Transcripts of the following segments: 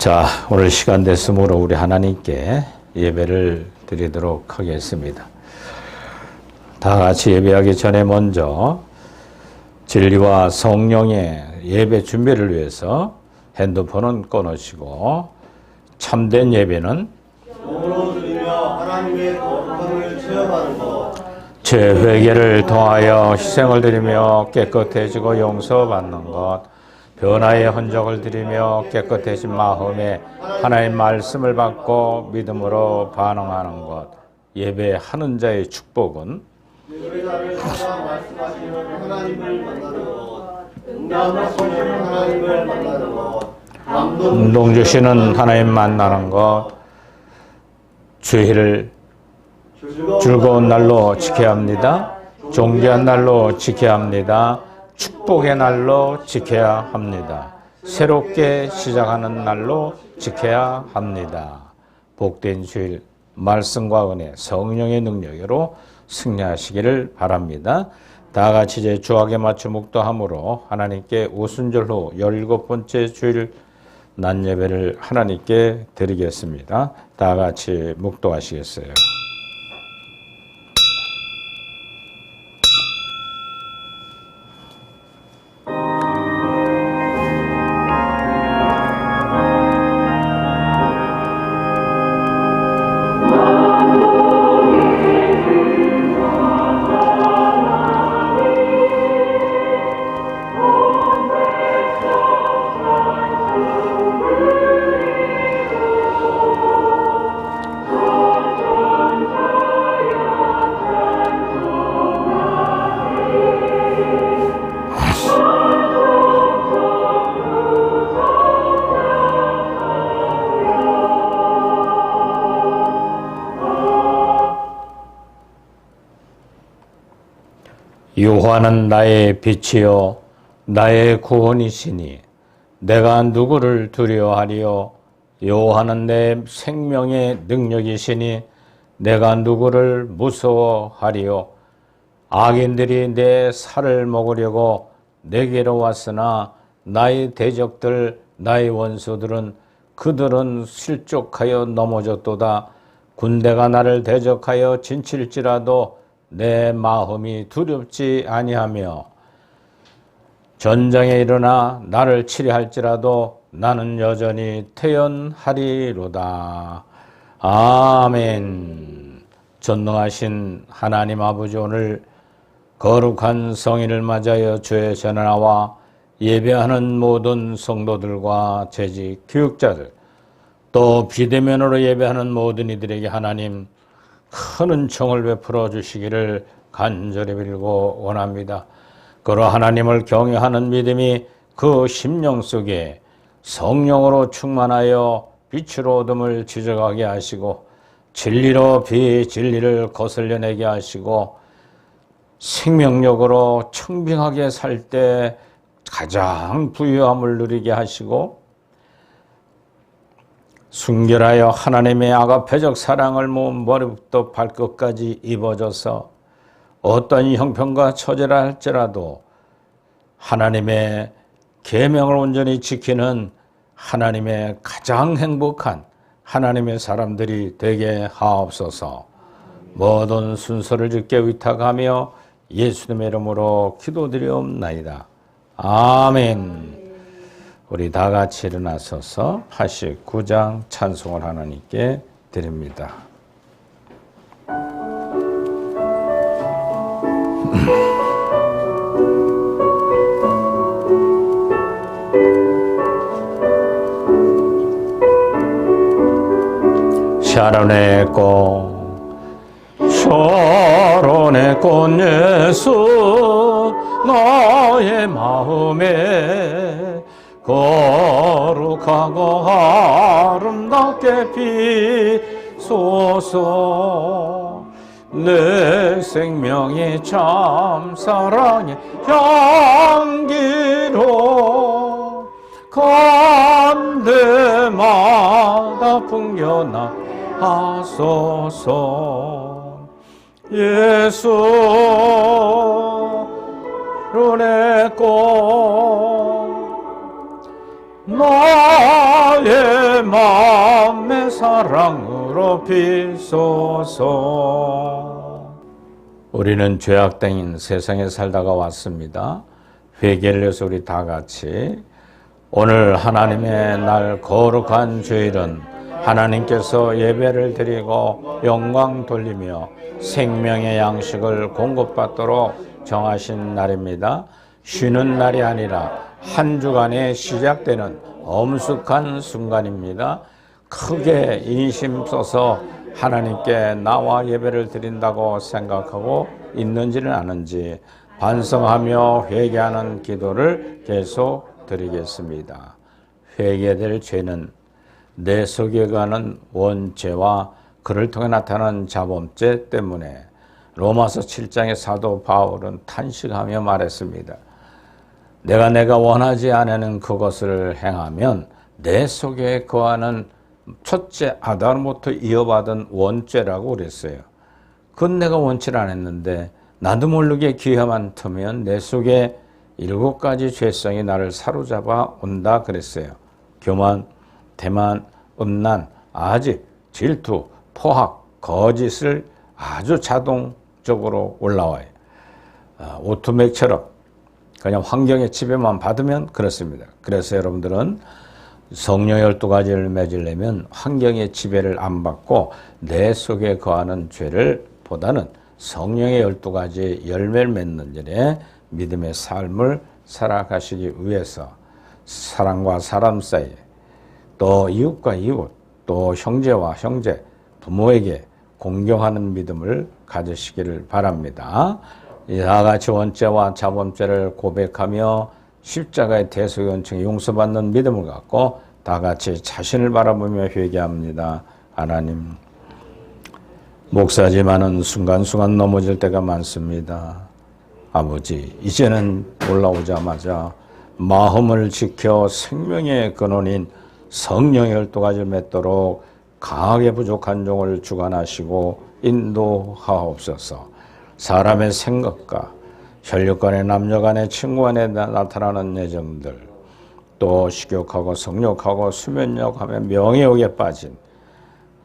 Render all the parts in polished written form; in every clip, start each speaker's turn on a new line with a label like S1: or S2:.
S1: 자, 오늘 시간 됐으므로 우리 하나님께 예배를 드리도록 하겠습니다. 다 같이 예배하기 전에 먼저 진리와 성령의 예배 준비를 위해서 핸드폰은 꺼놓으시고 참된 예배는
S2: 몸으로 드리며 하나님의 거룩함을 체험하는 것,
S1: 죄 회개를 통하여 희생을 드리며 깨끗해지고 용서받는 것, 변화의 흔적을 드리며 깨끗해진 마음에 하나님의 말씀을 받고 믿음으로 반응하는 것. 예배하는 자의 축복은
S2: 예배자를 찾아 말씀하시는 하나님을 만나는 것, 응답하시는 하나님을 만나는 것,
S1: 감동 주시는 하나님 만나는 것, 주일을 즐거운 날로 지켜야 합니다. 존귀한 날로 지켜야 합니다. 축복의 날로 지켜야 합니다. 새롭게 시작하는 날로 지켜야 합니다. 복된 주일 말씀과 은혜 성령의 능력으로 승리하시기를 바랍니다. 다 같이 이제 주악에 맞춰 묵도함으로 하나님께 오순절 후 17번째 주일 낮 예배를 하나님께 드리겠습니다. 다 같이 묵도하시겠어요? 여호와는 나의 빛이요 나의 구원이시니 내가 누구를 두려워하리요. 여호와는 내 생명의 능력이시니 내가 누구를 무서워하리요. 악인들이 내 살을 먹으려고 내게로 왔으나 나의 대적들 나의 원수들은 그들은 실족하여 넘어졌도다. 군대가 나를 대적하여 진칠지라도 내 마음이 두렵지 아니하며 전장에 일어나 나를 치리할지라도 나는 여전히 태연하리로다. 아멘. 전능하신 하나님 아버지, 오늘 거룩한 성인을 맞아여 주의 전하와 예배하는 모든 성도들과 재직 교육자들 또 비대면으로 예배하는 모든 이들에게 하나님 큰 은총을 베풀어 주시기를 간절히 빌고 원합니다. 그러 하나님을 경외하는 믿음이 그 심령 속에 성령으로 충만하여 빛으로 어둠을 지적하게 하시고 진리로 비진리를 거슬려내게 하시고 생명력으로 청빙하게 살 때 가장 부유함을 누리게 하시고 순결하여 하나님의 아가페적 사랑을 모은 머리부터 발끝까지 입어줘서 어떤 형편과 처지라 할지라도 하나님의 계명을 온전히 지키는 하나님의 가장 행복한 하나님의 사람들이 되게 하옵소서. 모든 순서를 주께 위탁하며 예수님의 이름으로 기도드리옵나이다. 아멘. 우리 다 같이 일어나서서 89장 찬송을 하나님께 드립니다. 샤론의 꽃 예수 너의 마음에 거룩하고 아름답게 비소서. 내 생명이 참 사랑의 향기로 간대마다 풍겨나 하소서. 예수 샤론의 꽃 나의 마음의 사랑으로 비소서. 우리는 죄악된 세상에 살다가 왔습니다. 회개를 해서 우리 다 같이 오늘 하나님의 날 거룩한 주일은 하나님께서 예배를 드리고 영광 돌리며 생명의 양식을 공급받도록 정하신 날입니다. 쉬는 날이 아니라 한 주간에 시작되는 엄숙한 순간입니다. 크게 인심 써서 하나님께 나와 예배를 드린다고 생각하고 있는지는 아는지 반성하며 회개하는 기도를 계속 드리겠습니다. 회개될 죄는 내 속에 가는 원죄와 그를 통해 나타나는 자범죄 때문에 로마서 7장의 사도 바울은 탄식하며 말했습니다. 내가 원하지 않는 그것을 행하면 내 속에 거하는 첫째 아담부터 이어받은 원죄라고 그랬어요. 그건 내가 원치를 않았는데 나도 모르게 기회만 트면 내 속에 7가지 죄성이 나를 사로잡아 온다 그랬어요. 교만, 대만, 음란, 아집, 질투, 포악, 거짓을 아주 자동적으로 올라와요. 오토맥처럼 그냥 환경의 지배만 받으면 그렇습니다. 그래서 여러분들은 성령의 12가지를 맺으려면 환경의 지배를 안 받고 내 속에 거하는 죄를 보다는 성령의 12가지 열매를 맺는 일에 믿음의 삶을 살아가시기 위해서 사람과 사람 사이에 또 이웃과 이웃 또 형제와 형제 부모에게 공경하는 믿음을 가지시기를 바랍니다. 다 같이 원죄와 자범죄를 고백하며 십자가의 대속의 은총에 용서받는 믿음을 갖고 다 같이 자신을 바라보며 회개합니다. 하나님, 목사지만은 순간순간 넘어질 때가 많습니다. 아버지, 이제는 올라오자마자 마음을 지켜 생명의 근원인 성령의 12가지를 맺도록 강하게 부족한 종을 주관하시고 인도하옵소서. 사람의 생각과 혈육 간의 남녀 간의 친구 간에 나타나는 예정들, 또 식욕하고 성욕하고 수면욕하며 명예욕에 빠진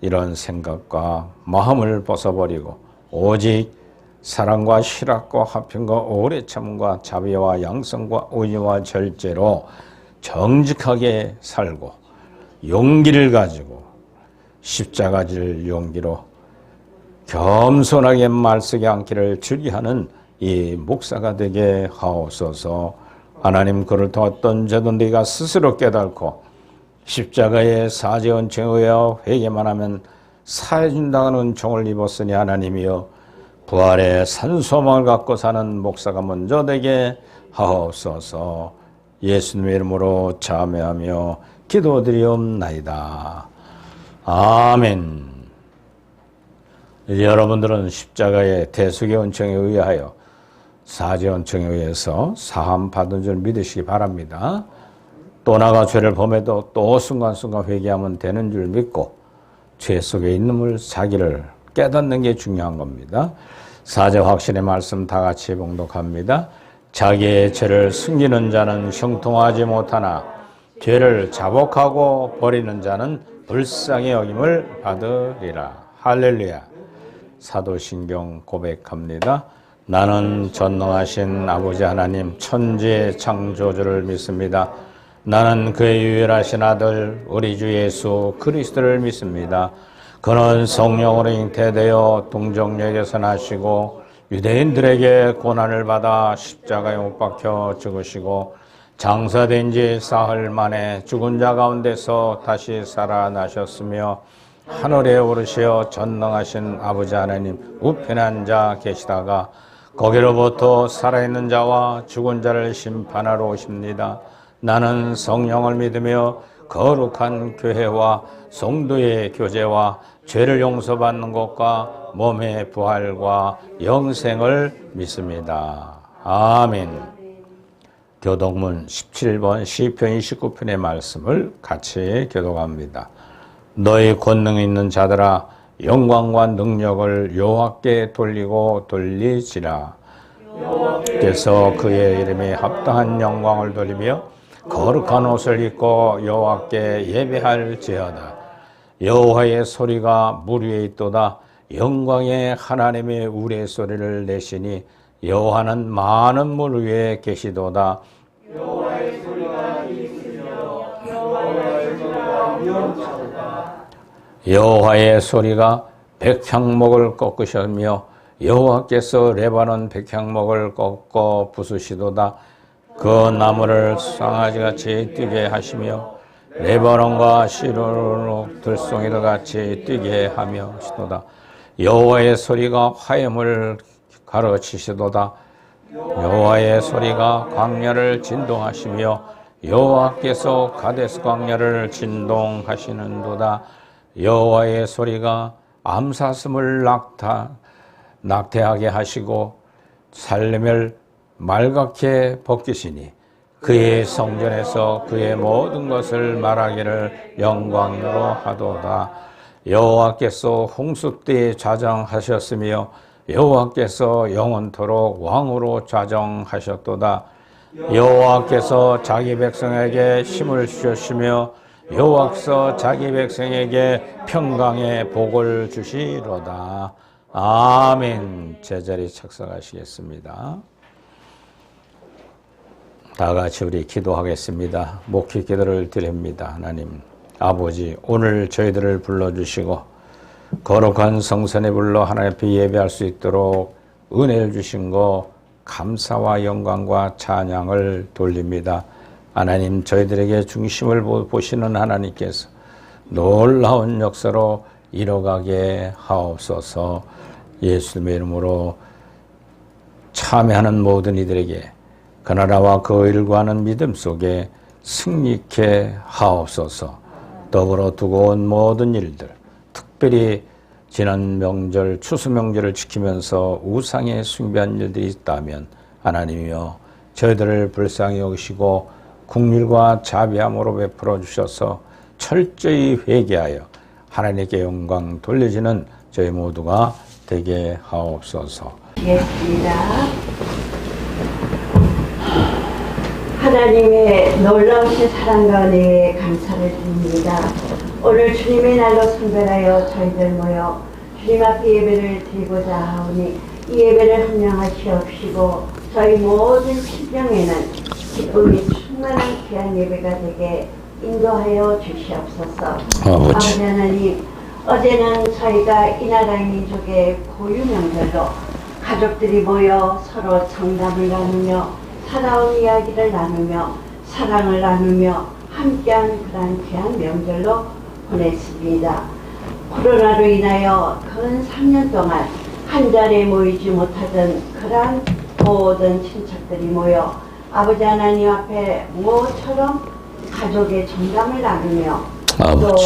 S1: 이런 생각과 마음을 벗어버리고 오직 사랑과 실학과 화평과 오래 참과 자비와 양성과 의와 절제로 정직하게 살고 용기를 가지고 십자가질 용기로 겸손하게 말쓰게 않기를 주의하는 이 목사가 되게 하옵소서. 하나님, 그를 통해 어떤 죄도 네가 스스로 깨닫고 십자가의 사죄 은총에 의하여 회개만 하면 사해준다는 은총을 입었으니 하나님이여 부활의 산소망을 갖고 사는 목사가 먼저 되게 하옵소서. 예수님의 이름으로 자매하며 기도드리옵나이다. 아멘. 여러분들은 십자가의 대속의 은총에 의하여 사죄 은총에 의해서 사함 받은 줄 믿으시기 바랍니다. 또 나가 죄를 범해도 또 순간순간 회개하면 되는 줄 믿고 죄 속에 있는 자기를 깨닫는 게 중요한 겁니다. 사죄 확신의 말씀 다 같이 봉독합니다. 자기의 죄를 숨기는 자는 형통하지 못하나 죄를 자복하고 버리는 자는 불쌍히 여김을 받으리라. 할렐루야. 사도신경 고백합니다. 나는 전능하신 아버지 하나님 천지의 창조주를 믿습니다. 나는 그의 유일하신 아들 우리 주 예수 그리스도를 믿습니다. 그는 성령으로 잉태되어 동정역에서 나시고 유대인들에게 고난을 받아 십자가에 못 박혀 죽으시고 장사된 지 사흘 만에 죽은 자 가운데서 다시 살아나셨으며 하늘에 오르시어 전능하신 아버지 하나님 우편한 자 계시다가 거기로부터 살아있는 자와 죽은 자를 심판하러 오십니다. 나는 성령을 믿으며 거룩한 교회와 성도의 교제와 죄를 용서받는 것과 몸의 부활과 영생을 믿습니다. 아멘. 교독문 17번 시편 29편의 말씀을 같이 교독합니다. 너희 권능 있는 자들아 영광과 능력을 여호와께 돌리고 돌리지라. 여호와께서 그의 이름에 합당한 영광을 돌리며 거룩한 옷을 입고 여호와께 예배할지어다. 여호와의 소리가 물 위에 있도다. 영광의 하나님의 우레소리를 내시니 여호와는 많은 물 위에 계시도다.
S2: 여호와의 소리가 있으며 여호와의 소리가 위험하도다.
S1: 여호와의 소리가 백향목을 꺾으셨며 여호와께서 레바논 백향목을 꺾어 부수시도다. 그 나무를 쌍아지같이 뛰게 하시며 레바논과 시로룩 들송이도 같이 뛰게 하며 시도다. 여호와의 소리가 화염을 가르치시도다. 여호와의 소리가 광야를 진동하시며 여호와께서 가데스 광야를 진동하시는도다. 여호와의 소리가 암사슴을 낙태하게 하시고 살림을 말갛게 벗기시니 그의 성전에서 그의 모든 것을 말하기를 영광으로 하도다. 여호와께서 홍수 때에 좌정하셨으며 여호와께서 영원토록 왕으로 좌정하셨도다. 여호와께서 자기 백성에게 힘을 주셨으며 여호와께서 자기 백성에게 평강의 복을 주시로다. 아멘. 제자리 착석하시겠습니다. 다 같이 우리 기도하겠습니다. 목회 기도를 드립니다. 하나님 아버지, 오늘 저희들을 불러주시고 거룩한 성전에 불러 하나님 앞에 예배할 수 있도록 은혜를 주신 거 감사와 영광과 찬양을 돌립니다. 하나님, 저희들에게 중심을 보시는 하나님께서 놀라운 역사로 이뤄가게 하옵소서. 예수님의 이름으로 참여하는 모든 이들에게 그 나라와 그 일과하는 믿음 속에 승리케 하옵소서. 더불어 두고 온 모든 일들, 특별히 지난 명절, 추수 명절을 지키면서 우상에 숭배한 일들이 있다면 하나님이여 저희들을 불쌍히 여기시고 국률과 자비함으로 베풀어 주셔서 철저히 회개하여 하나님께 영광 돌려지는 저희 모두가 되게 하옵소서.
S3: 하겠습니다. 하나님의 놀라우신 사랑과 은혜에 감사를 드립니다. 오늘 주님의 날로 선별하여 저희들 모여 주님 앞에 예배를 드리고자 하오니 이 예배를 함량하시옵시고 저희 모든 심령에는 기쁨이 충만한 귀한 예배가 되게 인도하여 주시옵소서. 아버지 하나님, 어제는 저희가 이 나라의 민족의 고유 명절로 가족들이 모여 서로 정담을 나누며 살아온 이야기를 나누며 사랑을 나누며 함께한 그런 귀한 명절로 보냈습니다. 코로나로 인하여 근 3년 동안 한 자리에 모이지 못하던 그런 모든 친척들이 모여 아버지 하나님 앞에 모처럼 가족의 정담을 나누며 또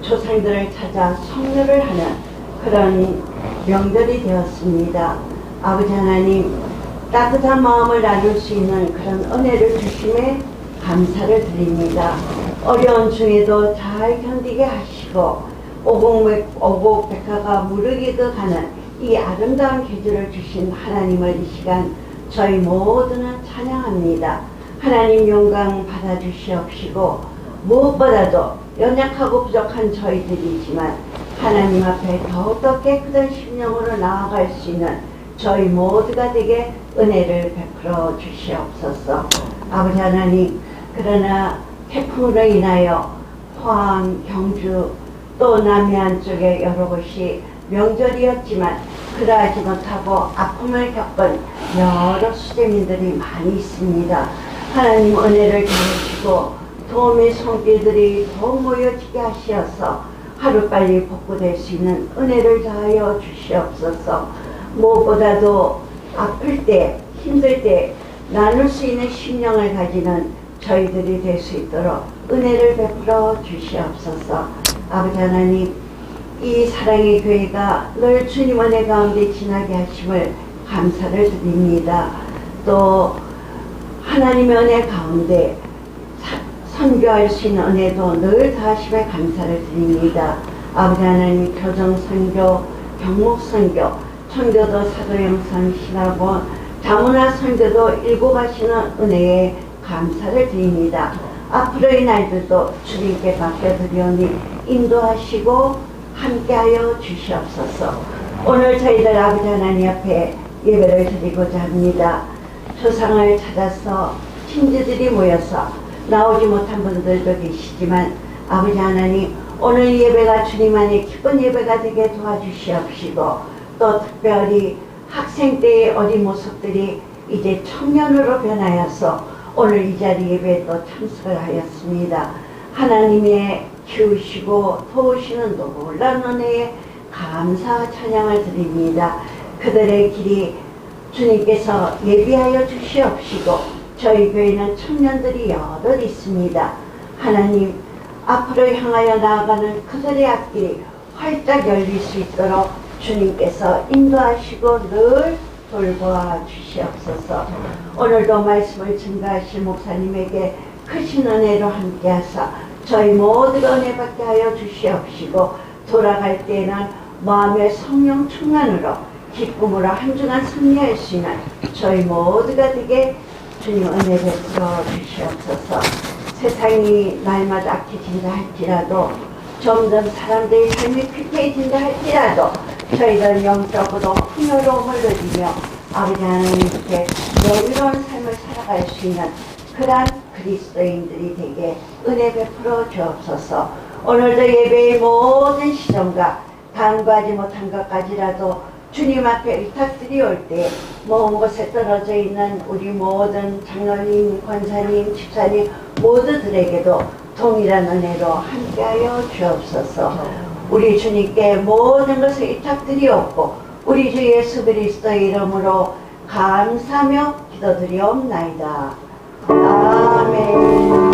S3: 조상들을 찾아 성묘를 하는 그런 명절이 되었습니다. 아버지 하나님, 따뜻한 마음을 나눌 수 있는 그런 은혜를 주심에 감사를 드립니다. 어려운 중에도 잘 견디게 하시고 오곡백화가 무르기도 가는 이 아름다운 계절을 주신 하나님을 이 시간 저희 모두는 찬양합니다. 하나님 영광 받아주시옵시고 무엇보다도 연약하고 부족한 저희들이지만 하나님 앞에 더욱더 깨끗한 심령으로 나아갈 수 있는 저희 모두가 되게 은혜를 베풀어 주시옵소서. 아버지 하나님, 그러나 태풍으로 인하여 포항, 경주, 또 남해안 쪽에 여러 곳이 명절이었지만 그러하지 못하고 아픔을 겪은 여러 수재민들이 많이 있습니다. 하나님 은혜를 주시고 도움의 손길들이 더 모여지게 하시어서 하루빨리 복구될 수 있는 은혜를 다하여 주시옵소서. 무엇보다도 아플 때, 힘들 때 나눌 수 있는 심령을 가지는 저희들이 될 수 있도록 은혜를 베풀어 주시옵소서. 아버지 하나님, 이 사랑의 교회가 늘 주님 은혜 가운데 지나게 하심을 감사를 드립니다. 또 하나님의 은혜 가운데 선교할 수 있는 은혜도 늘 다하심에 감사를 드립니다. 아버지 하나님, 교정선교, 경목선교, 청교도 사도행선 신학원, 다문화 선교도 일고 가시는 은혜에 감사를 드립니다. 앞으로의 날들도 주님께 맡겨드리오니 인도하시고 함께하여 주시옵소서. 오늘 저희들 아버지 하나님 앞에 예배를 드리고자 합니다. 조상을 찾아서 친지들이 모여서 나오지 못한 분들도 계시지만 아버지 하나님, 오늘 예배가 주님 안에 기쁜 예배가 되게 도와주시옵시고, 또 특별히 학생 때의 어린 모습들이 이제 청년으로 변하여서 오늘 이 자리 예배에 또 참석을 하였습니다. 하나님의 키우시고 도우시는 놀라운 은혜에 감사 찬양을 드립니다. 그들의 길이 주님께서 예비하여 주시옵시고, 저희 교회는 청년들이 여럿 있습니다. 하나님, 앞으로 향하여 나아가는 그들의 앞길이 활짝 열릴 수 있도록 주님께서 인도하시고 늘 돌보아 주시옵소서. 오늘도 말씀을 증가하실 목사님에게 크신 은혜로 함께하사 저희 모두가 은혜 받게 하여 주시옵시고, 돌아갈 때에는 마음의 성령 충만으로 기쁨으로 한 주간 승리할 수 있는 저희 모두가 되게 주님 은혜 베풀어 주시옵소서. 세상이 날마다 악해진다 할지라도, 점점 사람들의 삶이 피폐해진다 할지라도 저희들 영적으로 풍요로움을 누리며 아버지 하나님께 여유로운 삶을 살아갈 수 있는 그러한 그리스도인들이 되게 은혜 베풀어 주옵소서. 오늘도 예배의 모든 시정과 간구하지 못한 것까지라도 주님 앞에 의탁드리올 때 먼 곳에 떨어져 있는 우리 모든 장로님, 권사님, 집사님 모두들에게도 동일한 은혜로 함께하여 주옵소서. 우리 주님께 모든 것을 의탁드리옵고 우리 주 예수 그리스도의 이름으로 감사하며 기도드리옵나이다. 아멘.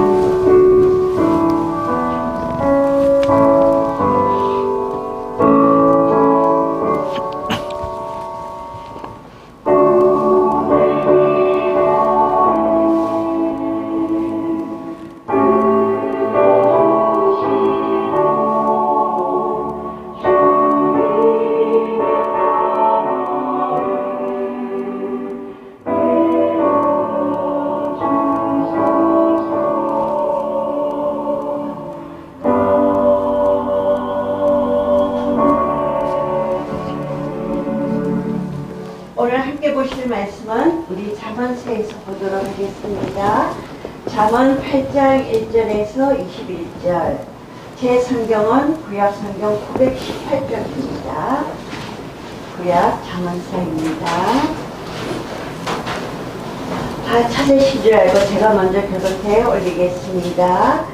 S3: 말씀은 우리 잠언서에서 보도록 하겠습니다. 잠언 8장 1절에서 21절. 제 성경은 구약 성경 918쪽입니다. 구약 잠언서입니다. 다 찾으실 줄 알고 제가 먼저 벽에 올리겠습니다.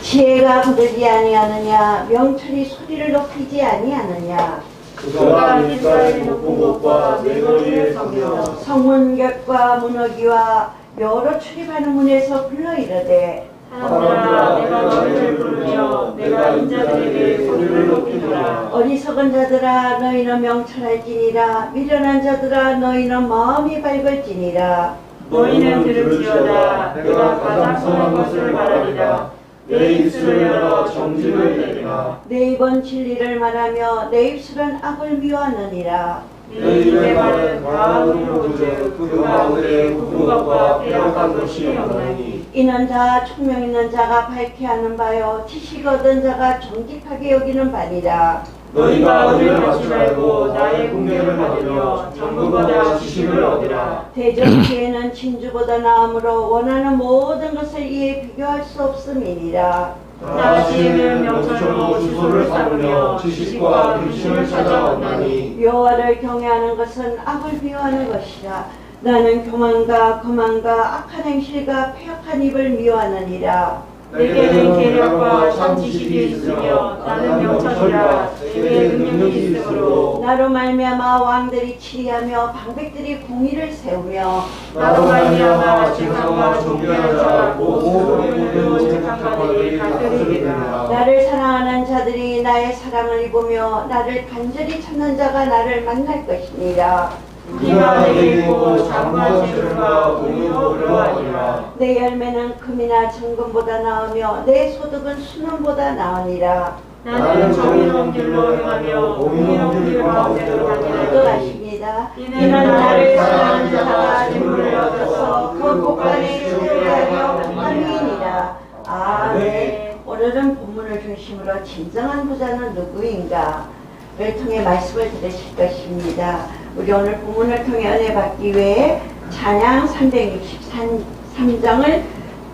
S3: 지혜가 부르지 아니하느냐, 명철이 소리를 높이지 아니하느냐.
S2: 그가 밀가의 높은 곳과 매거리의 성경,
S3: 성문곁과 문어기와 여러 출입하는 문에서 불러 이르되,
S2: 사람들아 내가 너희를 부르며 내가 인자들에게 소리를 높이노라.
S3: 어리석은 자들아 너희는 명철할지니라, 미련한 자들아 너희는 마음이 밝을지니라.
S2: 너희는 들을지어다 내가 가장 선한 것을 말하리라. 내 입술을 열어 정직을 내리라.
S3: 내 입은 진리를 말하며 내 입술은 악을 미워하느니라.
S2: 내 입의 말은 과학으로부터 그 가운데 굽은 것과 빼앗은 것이 없나니.
S3: 이는 다 총명 있는 자가 밝게 하는 바요 지식 얻은 자가 정직하게 여기는 바니라.
S2: 너희가 은혜를 받지 말고 나의 공개를 받으며 장부보다 지식을 얻으라.
S3: 대적 지혜는 진주보다 나음으로 원하는 모든 것을 이에 비교할 수 없음이니라.
S2: 나 지혜는 명철로 주소를 삼으며 지식과 근심을 찾아 얻나니.
S3: 여호와를 경외하는 것은 악을 비워하는 것이라. 나는 교만과 거만과 악한 행실과 패역한 입을 미워하느니라.
S2: 내게는 계략과 참 지식이 있으며 나는 명철이라. 내게 능력이 있으므로
S3: 나로 말미암아 왕들이 치리하며 방백들이 공의를 세우며
S2: 나로 말미암아 지상과 존귀한 자 모든 착한 자들이 다스리리라.
S3: 나를 사랑하는 자들이 나의 사랑을 입으며 나를 간절히 찾는 자가 나를 만날 것이니라.
S2: 네가 내게 있고 장과 재물과 공유로 어려워하니라.
S3: 내 열매는 금이나 정금보다 나으며 내 소득은 순원보다 나으니라.
S2: 나는 정의로운 길로 행하며 공의로운 길 가운데로 다니리라.
S3: 또하십니다. 있습니다.
S2: 이는 나를 사랑하는 자가 재물을 얻어서 그 곳간에 쓰리하려 함이니라. 아멘.
S3: 오늘은 본문을 중심으로 진정한 부자는 누구인가? 를 통해 말씀을 들으실 것입니다. 우리 오늘 본문을 통해 은혜 받기 위해 찬양 363장을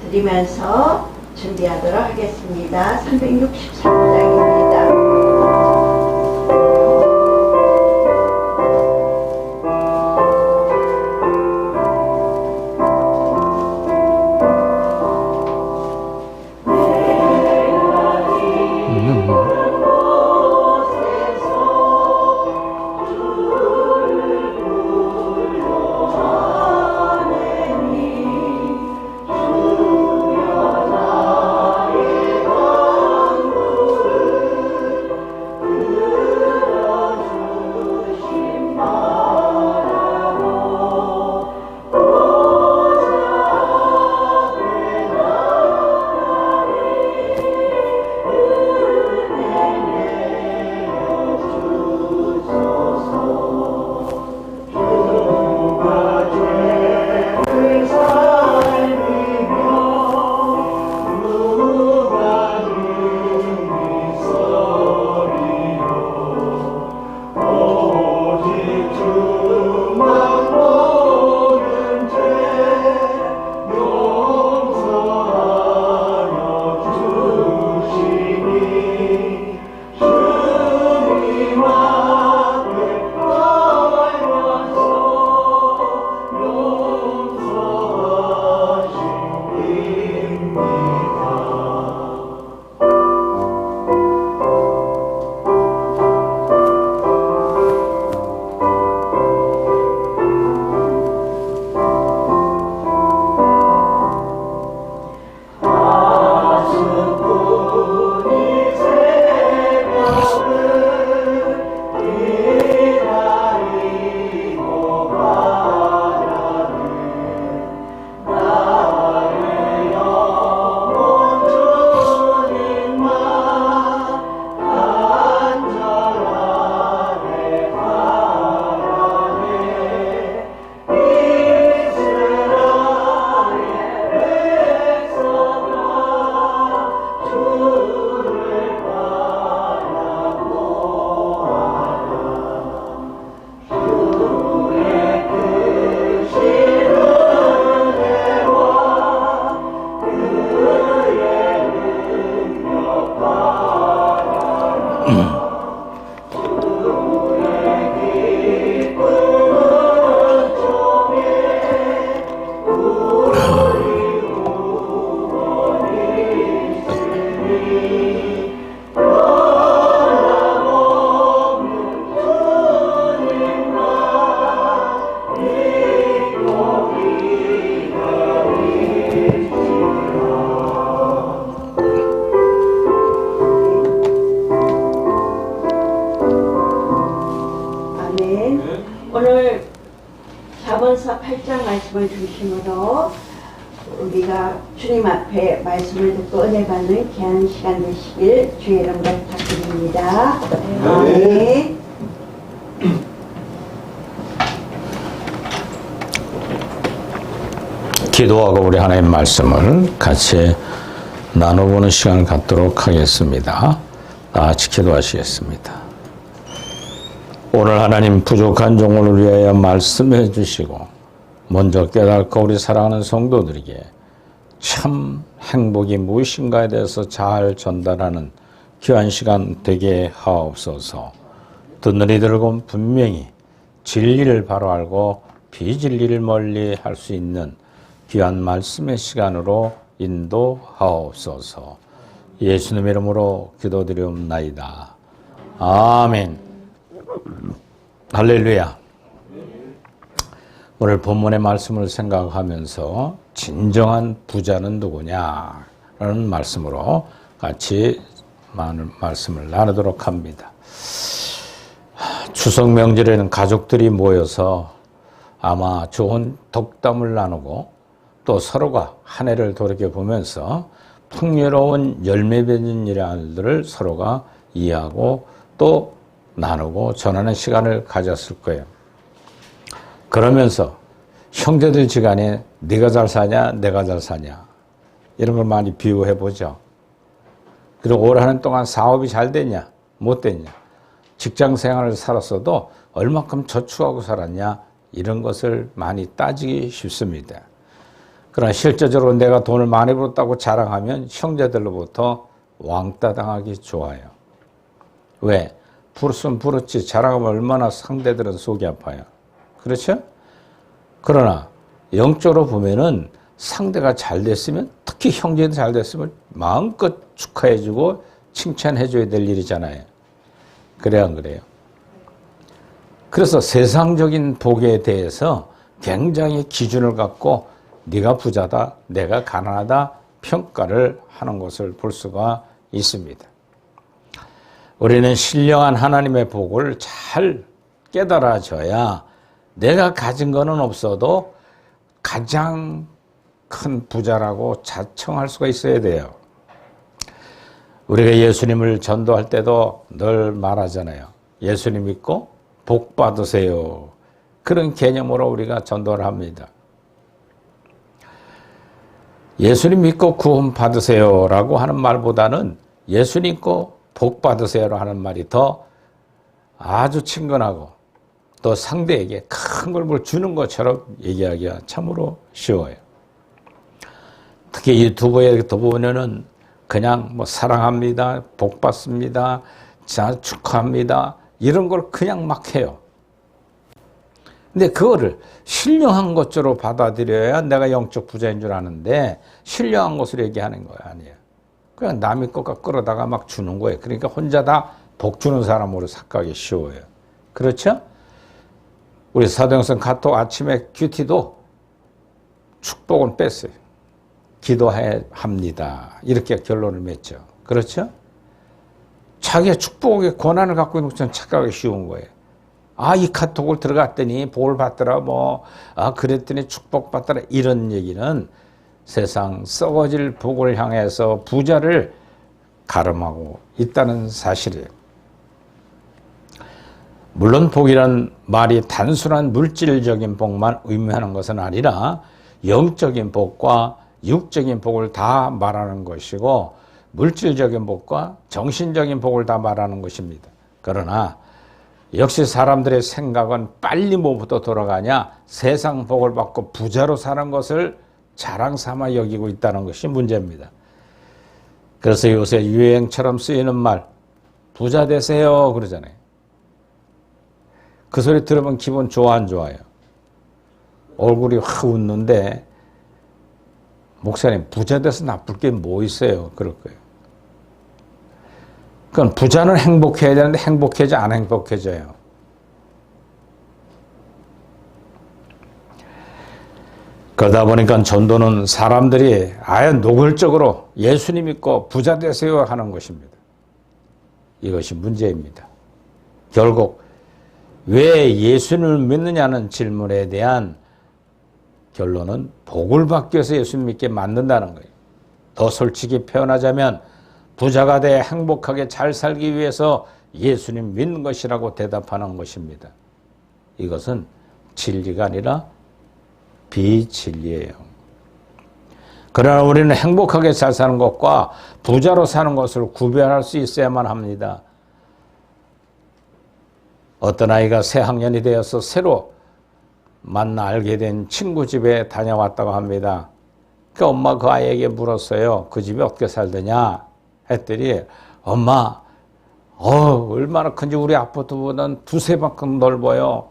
S3: 드리면서 준비하도록 하겠습니다. 363장입니다. 오늘 잠언서 8장 말씀을 중심으로 우리가 주님 앞에 말씀을 듣고 은혜 받는 귀한 시간 되시길 주의 이름으로 부탁드립니다. 아멘.
S1: 기도하고 우리 하나님 말씀을 같이 나눠보는 시간을 갖도록 하겠습니다. 다 같이 기도하시겠습니다. 오늘 하나님 부족한 종을 위하여 말씀해 주시고 먼저 깨닫고 우리 사랑하는 성도들에게 참 행복이 무엇인가에 대해서 잘 전달하는 귀한 시간 되게 하옵소서. 듣는 이들은 분명히 진리를 바로 알고 비진리를 멀리 할 수 있는 귀한 말씀의 시간으로 인도하옵소서. 예수님 이름으로 기도드리옵나이다. 아멘. 할렐루야. 오늘 본문의 말씀을 생각하면서 진정한 부자는 누구냐라는 말씀으로 같이 많은 말씀을 나누도록 합니다. 추석 명절에는 가족들이 모여서 아마 좋은 덕담을 나누고 또 서로가 한 해를 돌이켜보면서 풍요로운 열매 맺는 일들을 서로가 이해하고 또 나누고 전하는 시간을 가졌을 거예요. 그러면서 형제들 지간에 네가 잘 사냐 내가 잘 사냐 이런 걸 많이 비유해 보죠. 그리고 올 한 해 동안 사업이 잘 됐냐 못 됐냐, 직장 생활을 살았어도 얼마큼 저축하고 살았냐, 이런 것을 많이 따지기 쉽습니다. 그러나 실제적으로 내가 돈을 많이 벌었다고 자랑하면 형제들로부터 왕따 당하기 좋아요. 왜? 부르면 부르지 자랑하면 얼마나 상대들은 속이 아파요. 그렇죠? 그러나 영적으로 보면은 상대가 잘 됐으면, 특히 형제도 잘 됐으면 마음껏 축하해주고 칭찬해줘야 될 일이잖아요. 그래야 안 그래요? 그래서 세상적인 복에 대해서 굉장히 기준을 갖고 네가 부자다, 내가 가난하다 평가를 하는 것을 볼 수가 있습니다. 우리는 신령한 하나님의 복을 잘 깨달아져야 내가 가진 거는 없어도 가장 큰 부자라고 자청할 수가 있어야 돼요. 우리가 예수님을 전도할 때도 늘 말하잖아요. 예수님 믿고 복 받으세요. 그런 개념으로 우리가 전도를 합니다. 예수님 믿고 구원 받으세요라고 하는 말보다는 예수님 믿고 복 받으세요라고 하는 말이 더 아주 친근하고 또 상대에게 큰 걸 뭘 주는 것처럼 얘기하기가 참으로 쉬워요. 특히 유튜브에 보면은 그냥 뭐 사랑합니다, 복 받습니다, 자 축하합니다 이런 걸 그냥 막 해요. 근데 그거를 신령한 것으로 받아들여야 내가 영적 부자인 줄 아는데 신령한 것으로 얘기하는 거 아니에요. 그냥 남의 것과 끌어다가 막 주는 거예요. 그러니까 혼자 다 복 주는 사람으로 착각하기 쉬워요. 그렇죠? 우리 사도행전 카톡 아침에 큐티도 축복은 뺐어요. 기도해야 합니다. 이렇게 결론을 맺죠. 그렇죠? 자기의 축복의 권한을 갖고 있는 것처럼 착각하기 쉬운 거예요. 아, 이 카톡을 들어갔더니 복을 받더라, 그랬더니 축복받더라, 이런 얘기는 세상 썩어질 복을 향해서 부자를 가름하고 있다는 사실이에요. 물론 복이란 말이 단순한 물질적인 복만 의미하는 것은 아니라 영적인 복과 육적인 복을 다 말하는 것이고 물질적인 복과 정신적인 복을 다 말하는 것입니다. 그러나 역시 사람들의 생각은 빨리 뭐부터 돌아가냐, 세상 복을 받고 부자로 사는 것을 자랑 삼아 여기고 있다는 것이 문제입니다. 그래서 요새 유행처럼 쓰이는 말, 부자 되세요 그러잖아요. 그 소리 들으면 기분 좋아 안 좋아요? 얼굴이 확 웃는데 목사님 부자 돼서 나쁠 게 뭐 있어요? 그럴 거예요. 그건 부자는 행복해야 되는데 행복해져 안 행복해져요. 그러다 보니까 전도는 사람들이 아예 노골적으로 예수님 믿고 부자 되세요 하는 것입니다. 이것이 문제입니다. 결국 왜 예수님을 믿느냐는 질문에 대한 결론은 복을 받기 위해서 예수님 믿게 만든다는 거예요. 더 솔직히 표현하자면 부자가 돼 행복하게 잘 살기 위해서 예수님 믿는 것이라고 대답하는 것입니다. 이것은 진리가 아니라 비진리예요. 그러나 우리는 행복하게 잘 사는 것과 부자로 사는 것을 구별할 수 있어야만 합니다. 어떤 아이가 새 학년이 되어서 새로 만나 알게 된 친구 집에 다녀왔다고 합니다. 그 엄마 그 아이에게 물었어요. 그 집에 어떻게 살더냐 했더니 엄마 얼마나 큰지 우리 아파트보다는 두세 만큼 넓어요.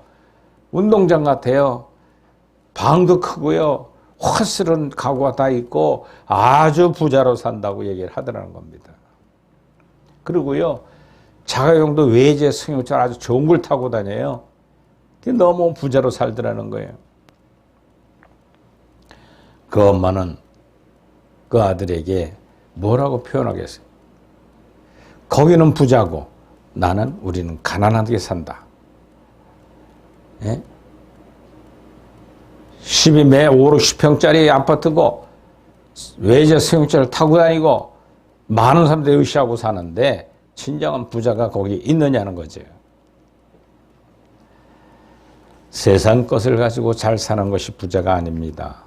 S1: 운동장 같아요. 방도 크고요. 화스런 가구가 다 있고 아주 부자로 산다고 얘기를 하더라는 겁니다. 그리고요. 자가용도 외제 승용차 아주 좋은 걸 타고 다녀요. 너무 부자로 살더라는 거예요. 그 엄마는 그 아들에게 뭐라고 표현하겠어요? 거기는 부자고 우리는 가난하게 산다. 예? 5, 60평짜리 아파트고 외제 승용차를 타고 다니고 많은 사람들이 의시하고 사는데 진정한 부자가 거기 있느냐는 거죠. 세상 것을 가지고 잘 사는 것이 부자가 아닙니다.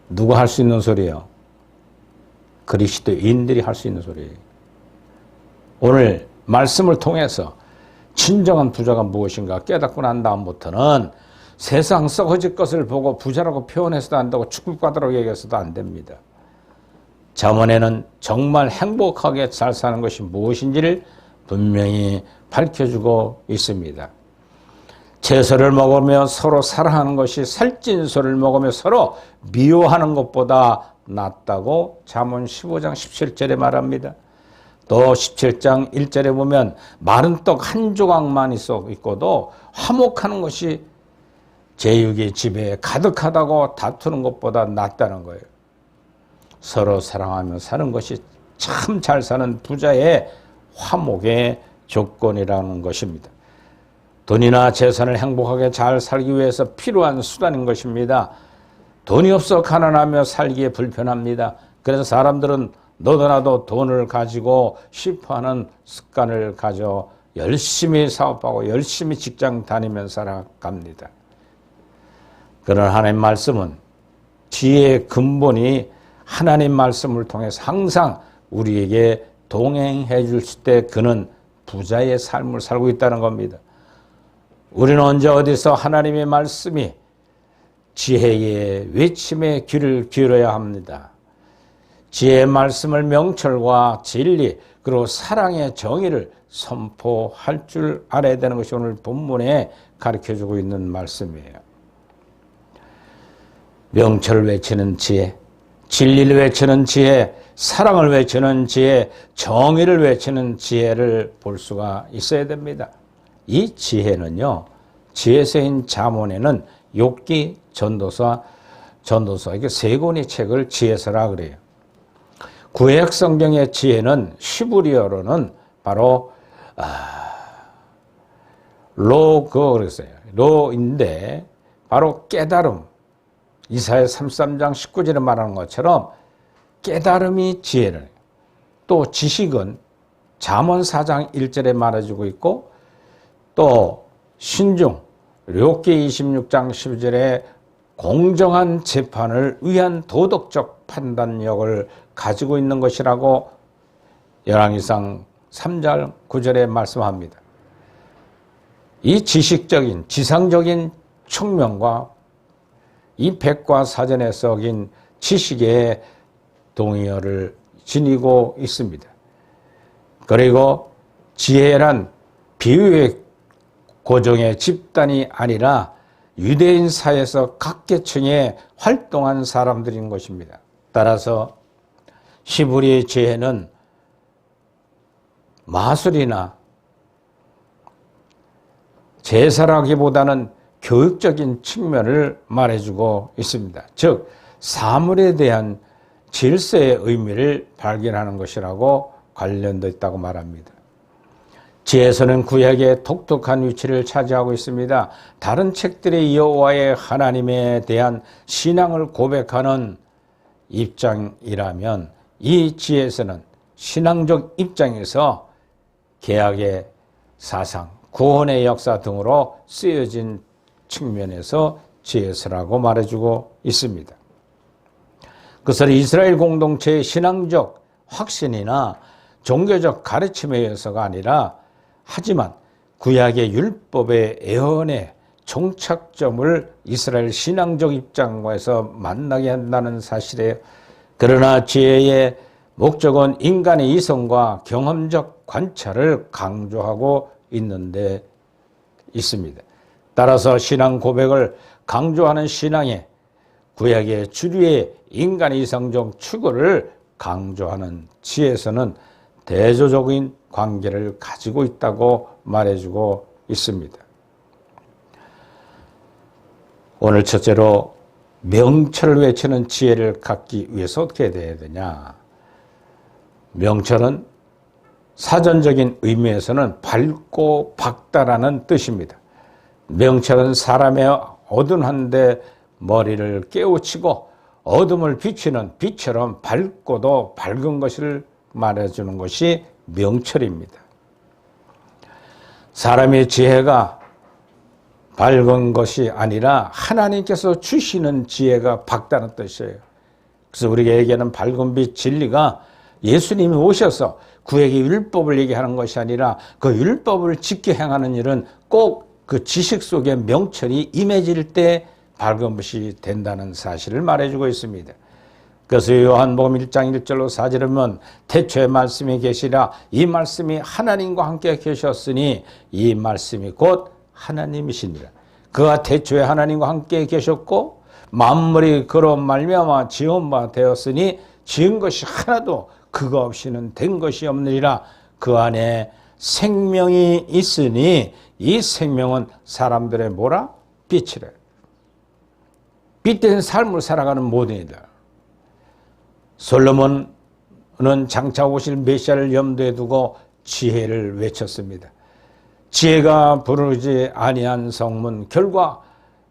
S1: 누가 할 수 있는 소리예요? 그리스도인들이 할 수 있는 소리예요. 오늘 말씀을 통해서 진정한 부자가 무엇인가 깨닫고 난 다음부터는 세상 썩어질 것을 보고 부자라고 표현해서도 안 되고 축복받으라고 얘기해서도 안 됩니다. 잠언에는 정말 행복하게 잘 사는 것이 무엇인지를 분명히 밝혀주고 있습니다. 채소를 먹으며 서로 사랑하는 것이 살찐 소를 먹으며 서로 미워하는 것보다 낫다고 잠언 15장 17절에 말합니다. 또 17장 1절에 보면 마른 떡 한 조각만 있고도 화목하는 것이 제육이 집에 가득하다고 다투는 것보다 낫다는 거예요. 서로 사랑하며 사는 것이 참 잘 사는 부자의 화목의 조건이라는 것입니다. 돈이나 재산을 행복하게 잘 살기 위해서 필요한 수단인 것입니다. 돈이 없어 가난하며 살기에 불편합니다. 그래서 사람들은 너도나도 돈을 가지고 싶어하는 습관을 가져 열심히 사업하고 열심히 직장 다니면서 살아갑니다. 그러나 하나님 말씀은 지혜의 근본이 하나님 말씀을 통해서 항상 우리에게 동행해 줄 때 그는 부자의 삶을 살고 있다는 겁니다. 우리는 언제 어디서 하나님의 말씀이 지혜의 외침에 귀를 기울여야 합니다. 지혜의 말씀을 명철과 진리 그리고 사랑의 정의를 선포할 줄 알아야 되는 것이 오늘 본문에 가르쳐주고 있는 말씀이에요. 명철을 외치는 지혜, 진리를 외치는 지혜, 사랑을 외치는 지혜, 정의를 외치는 지혜를 볼 수가 있어야 됩니다. 이 지혜는요, 지혜서인 잠언에는 욥기, 전도서 이렇게 세 권의 책을 지혜서라 그래요. 구약 성경의 지혜는 히브리어로는 바로 그랬어요. 로인데 바로 깨달음. 이사야 33장 19절에 말하는 것처럼 깨달음이 지혜를, 또 지식은 잠언 4장 1절에 말해주고 있고, 또 신중 욥기 26장 12절에 공정한 재판을 위한 도덕적 판단력을 가지고 있는 것이라고 열왕기상 3장 9절에 말씀합니다. 이 지식적인 지상적인 측면과 이 백과사전에 썩인 지식의 동의어를 지니고 있습니다. 그리고 지혜란 비유의 고정의 집단이 아니라 유대인 사회에서 각 계층에 활동한 사람들인 것입니다. 따라서 히브리의 지혜는 마술이나 제사라기보다는 교육적인 측면을 말해주고 있습니다. 즉 사물에 대한 질서의 의미를 발견하는 것이라고 관련되어 있다고 말합니다. 지혜서는 구약의 독특한 위치를 차지하고 있습니다. 다른 책들의 여호와의 하나님에 대한 신앙을 고백하는 입장이라면 이 지혜서는 신앙적 입장에서 개혁의 사상, 구원의 역사 등으로 쓰여진 측면에서 지혜서라고 말해주고 있습니다. 그것은 이스라엘 공동체의 신앙적 확신이나 종교적 가르침에 의해서가 아니라, 하지만 구약의 율법의 애언의 종착점을 이스라엘 신앙적 입장과에서 만나게 한다는 사실이에요. 그러나 지혜의 목적은 인간의 이성과 경험적 관찰을 강조하고 있는데 있습니다. 따라서 신앙 고백을 강조하는 신앙에 구약의 주류의 인간의 이성적 추구를 강조하는 지혜서는 대조적인 관계를 가지고 있다고 말해주고 있습니다. 오늘 첫째로 명철을 외치는 지혜를 갖기 위해서 어떻게 해야 되냐. 명철은 사전적인 의미에서는 밝고 밝다라는 뜻입니다. 명철은 사람의 어두운데 머리를 깨우치고 어둠을 비추는 빛처럼 밝고도 밝은 것을 말해주는 것이 명철입니다. 사람의 지혜가 밝은 것이 아니라 하나님께서 주시는 지혜가 밝다는 뜻이에요. 그래서 우리에게 얘기하는 밝은 빛 진리가 예수님이 오셔서 구약의 율법을 얘기하는 것이 아니라 그 율법을 지켜 행하는 일은 꼭 그 지식 속에 명철이 임해질 때 밝은 빛이 된다는 사실을 말해주고 있습니다. 그래서 요한복음 1장 1절로 4절에 보면 태초에 말씀이 계시라 이 말씀이 하나님과 함께 계셨으니 이 말씀이 곧 하나님이시니라. 그가 태초에 하나님과 함께 계셨고 만물이 그로 말미암아 지은 바 되었으니 지은 것이 하나도 그가 없이는 된 것이 없느니라. 그 안에 생명이 있으니 이 생명은 사람들의 뭐라? 빛이래. 빛된 삶을 살아가는 모든 이들. 솔로몬은 장차 오실 메시아를 염두에 두고 지혜를 외쳤습니다. 지혜가 부르지 아니한 성문 결과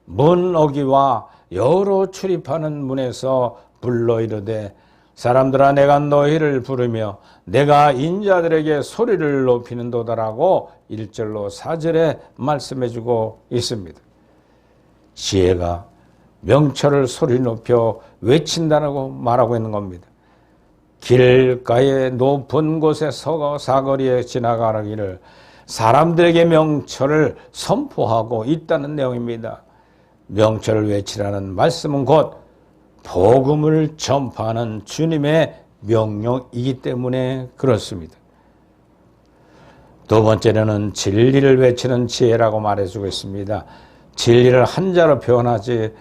S1: 먼 어귀와 여러 출입하는 문에서 불러 이르되 사람들아 내가 너희를 부르며 내가 인자들에게 소리를 높이는도다라고 1절로 4절에 말씀해주고 있습니다. 지혜가 명철을 소리 높여 외친다고 말하고 있는 겁니다. 길가에 높은 곳에 서거 사거리에 지나가기를 사람들에게 명철을 선포하고 있다는 내용입니다. 명철을 외치라는 말씀은 곧 복음을 전파하는 주님의 명령이기 때문에 그렇습니다. 두 번째는 진리를 외치는 지혜라고 말해주고 있습니다. 진리를 한자로 표현하자면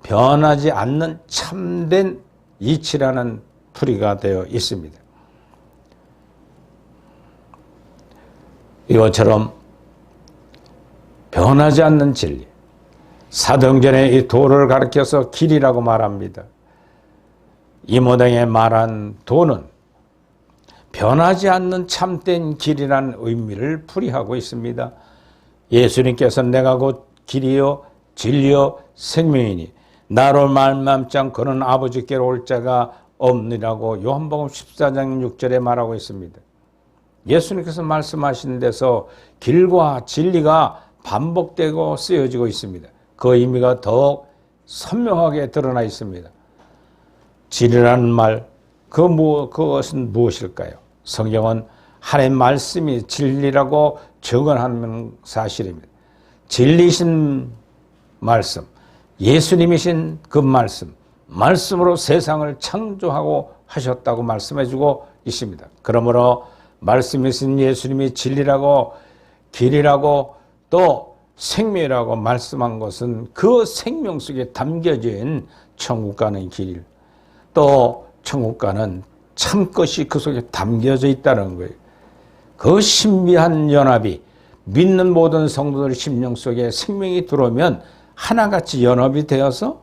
S1: 변하지 않는 참된 이치라는 풀이가 되어 있습니다. 이것처럼 변하지 않는 진리. 사도행전에 이 도를 가리켜서 길이라고 말합니다. 이모당에 말한 도는 변하지 않는 참된 길이라는 의미를 풀이하고 있습니다. 예수님께서 내가 곧 길이요 진리요 생명이니 나로 말미암지 않고는 아버지께로 올 자가 없느라고 요한복음 14장 6절에 말하고 있습니다. 예수님께서 말씀하신 데서 길과 진리가 반복되고 쓰여지고 있습니다. 그 의미가 더욱 선명하게 드러나 있습니다. 진리라는 말, 그것은 무엇일까요? 성경은 하나님의 말씀이 진리라고 증언하는 사실입니다. 진리신 말씀, 예수님이신 그 말씀, 말씀으로 세상을 창조하고 하셨다고 말씀해주고 있습니다. 그러므로 말씀이신 예수님이 진리라고 길이라고 또 생명이라고 말씀한 것은 그 생명 속에 담겨진 천국 가는 길, 또 천국 가는 참것이 그 속에 담겨져 있다는 거예요. 그 신비한 연합이 믿는 모든 성도들 심령 속에 생명이 들어오면 하나같이 연합이 되어서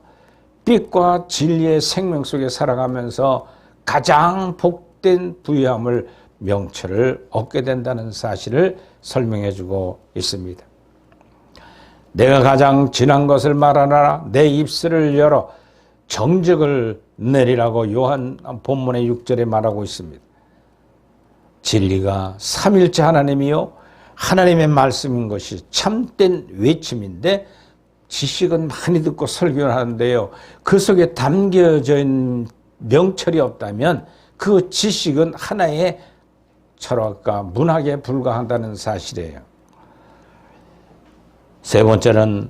S1: 빛과 진리의 생명 속에 살아가면서 가장 복된 부유함을 명철을 얻게 된다는 사실을 설명해 주고 있습니다. 내가 가장 진한 것을 말하라 내 입술을 열어 정직을 내리라고 요한 본문의 6절에 말하고 있습니다. 진리가 삼일째 하나님이요 하나님의 말씀인 것이 참된 외침인데 지식은 많이 듣고 설교를 하는데요. 그 속에 담겨져 있는 명철이 없다면 그 지식은 하나의 철학과 문학에 불과하다는 사실이에요. 세 번째는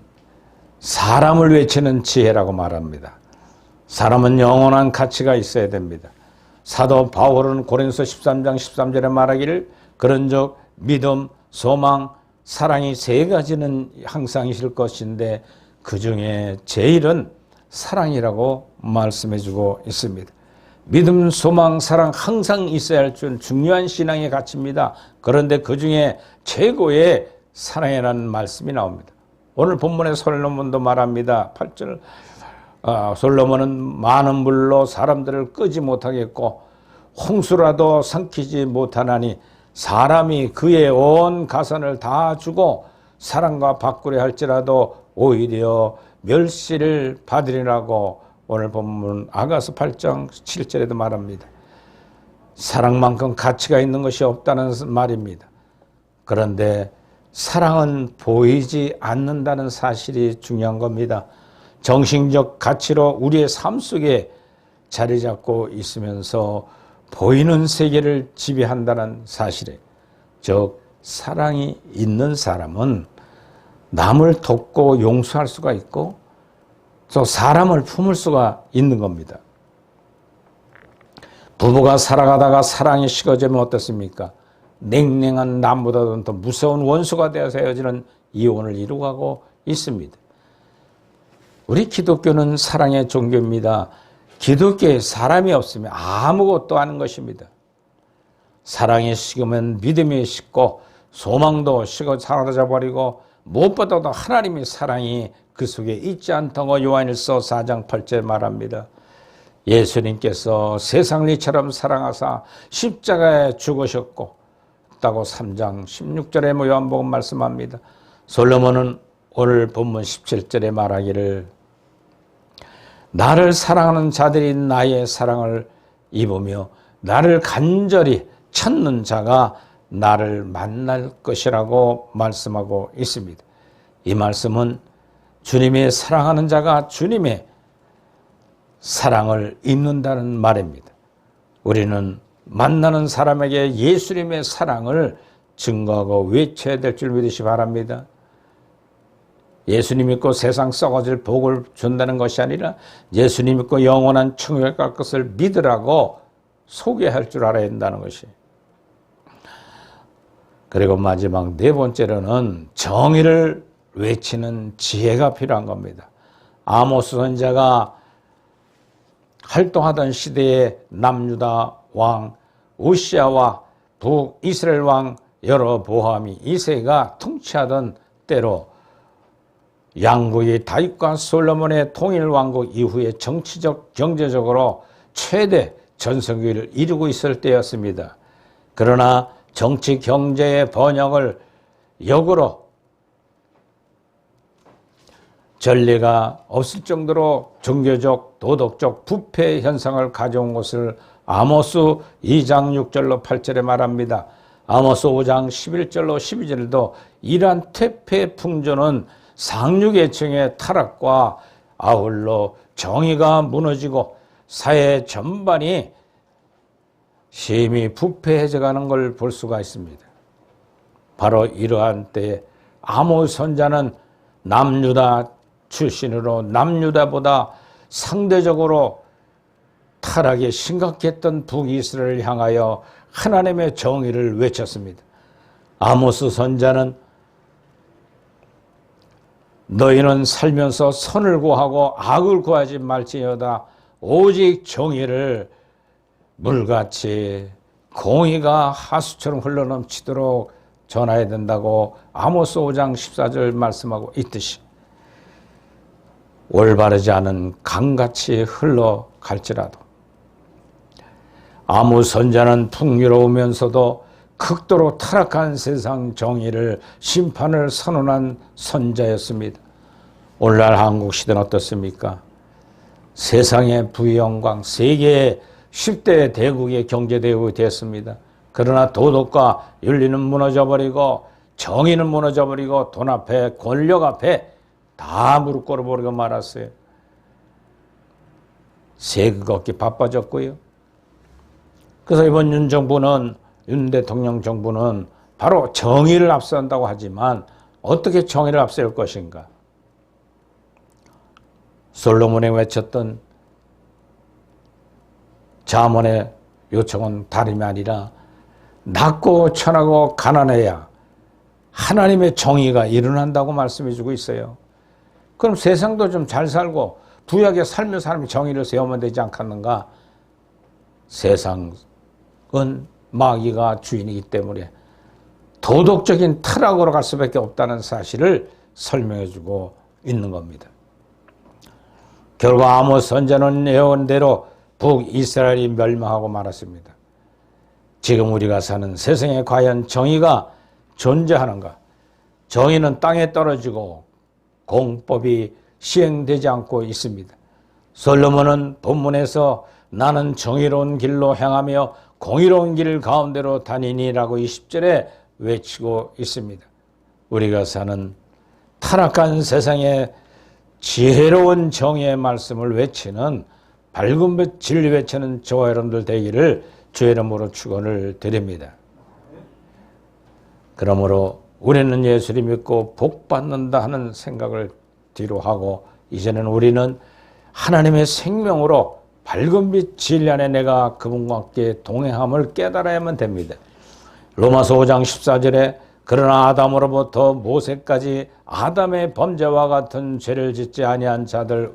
S1: 사람을 외치는 지혜라고 말합니다. 사람은 영원한 가치가 있어야 됩니다. 사도 바울은 고린도서 13장 13절에 말하기를 그런즉 믿음, 소망, 사랑이 세 가지는 항상 있을 것인데 그중에 제일은 사랑이라고 말씀해주고 있습니다. 믿음, 소망, 사랑 항상 있어야 할 중요한 신앙의 가치입니다. 그런데 그중에 최고의 사랑이라는 말씀이 나옵니다. 오늘 본문의 솔로몬도 말합니다. 8절 솔로몬은 많은 물로 사람들을 끄지 못하겠고 홍수라도 삼키지 못하나니 사람이 그의 온 가산을 다 주고 사랑과 바꾸려 할지라도 오히려 멸시를 받으리라고 오늘 본문 아가서 8장 7절에도 말합니다. 사랑만큼 가치가 있는 것이 없다는 말입니다. 그런데 사랑은 보이지 않는다는 사실이 중요한 겁니다. 정신적 가치로 우리의 삶 속에 자리 잡고 있으면서 보이는 세계를 지배한다는 사실에, 즉 사랑이 있는 사람은 남을 돕고 용서할 수가 있고 또 사람을 품을 수가 있는 겁니다. 부부가 살아가다가 사랑이 식어지면 어떻습니까? 냉랭한 남보다도 더 무서운 원수가 되어서 헤어지는 이혼을 이루고 있습니다. 우리 기독교는 사랑의 종교입니다. 기독교에 사람이 없으면 아무것도 아닌 것입니다. 사랑이 식으면 믿음이 식고 소망도 식어 사라져버리고 무엇보다도 하나님의 사랑이 그 속에 있지 않다고 요한일서 4장 8절에 말합니다. 예수님께서 세상을 이처럼 사랑하사 십자가에 죽으셨고 다고 3장 16절에 요한복음 말씀합니다. 솔로몬은 오늘 본문 17절에 말하기를 나를 사랑하는 자들이 나의 사랑을 입으며 나를 간절히 찾는 자가 나를 만날 것이라고 말씀하고 있습니다. 이 말씀은 주님의 사랑하는 자가 주님의 사랑을 입는다는 말입니다. 우리는 만나는 사람에게 예수님의 사랑을 증거하고 외쳐야 될 줄 믿으시 바랍니다. 예수님 믿고 세상 썩어질 복을 준다는 것이 아니라 예수님 믿고 영원한 천국에 갈 것을 믿으라고 소개할 줄 알아야 한다는 것이. 그리고 마지막 네 번째로는 정의를 외치는 지혜가 필요한 겁니다. 아모스 선지자가 활동하던 시대에 남유다 왕 우시아와 북이스라엘 왕 여로보암이 2세가 통치하던 때로 양국이 다윗과 솔로몬의 통일 왕국 이후에 정치적 경제적으로 최대 전성기를 이루고 있을 때였습니다. 그러나 정치 경제의 번영을 역으로 전례가 없을 정도로 종교적 도덕적 부패 현상을 가져온 것을 아모스 2장 6절로 8절에 말합니다. 아모스 5장 11절로 12절에도 이러한 퇴폐 풍조는 상류계층의 타락과 아울러 정의가 무너지고 사회 전반이 심히 부패해져가는 걸 볼 수가 있습니다. 바로 이러한 때에 아모스 선지자는 남유다 출신으로 남유다보다 상대적으로 타락이 심각했던 북이스라엘을 향하여 하나님의 정의를 외쳤습니다. 아모스 선지자는 너희는 살면서 선을 구하고 악을 구하지 말지어다 오직 정의를 물같이 공의가 하수처럼 흘러넘치도록 전해야 된다고 아모스 5장 14절 말씀하고 있듯이 올바르지 않은 강같이 흘러갈지라도 아모스 선지자는 풍요로우면서도 극도로 타락한 세상 정의를 심판을 선언한 선자였습니다. 오늘날 한국 시대는 어떻습니까? 세상의 부영광, 세계의 10대 대국의 경제대국이 됐습니다. 그러나 도덕과 윤리는 무너져버리고 정의는 무너져버리고 돈 앞에 권력 앞에 다 무릎 꿇어버리고 말았어요. 세금 걷기 바빠졌고요. 그래서 이번 윤 대통령 정부는 바로 정의를 앞서한다고 하지만 어떻게 정의를 앞세울 것인가? 솔로몬이 외쳤던 잠언의 요청은 다름이 아니라 낮고 천하고 가난해야 하나님의 정의가 일어난다고 말씀해 주고 있어요. 그럼 세상도 좀 잘 살고 부유하게 살며 사람이 정의를 세우면 되지 않겠는가? 세상은 마귀가 주인이기 때문에 도덕적인 타락으로 갈 수밖에 없다는 사실을 설명해 주고 있는 겁니다. 결국 아모스 선지자는 예언대로 북이스라엘이 멸망하고 말았습니다. 지금 우리가 사는 세상에 과연 정의가 존재하는가? 정의는 땅에 떨어지고 공법이 시행되지 않고 있습니다. 솔로몬은 본문에서 나는 정의로운 길로 행하며 공의로운 길 가운데로 다니니라고 20절에 외치고 있습니다. 우리가 사는 타락한 세상에 지혜로운 정의의 말씀을 외치는 밝은 빛 진리 외치는 저와 여러분들 되기를 주의 이름으로 축원을 드립니다. 그러므로 우리는 예수를 믿고 복 받는다 하는 생각을 뒤로 하고 이제는 우리는 하나님의 생명으로 밝은 빛 진리 안에 내가 그분과 함께 동행함을 깨달아야만 됩니다. 로마서 5장 14절에 그러나 아담으로부터 모세까지 아담의 범죄와 같은 죄를 짓지 아니한 자들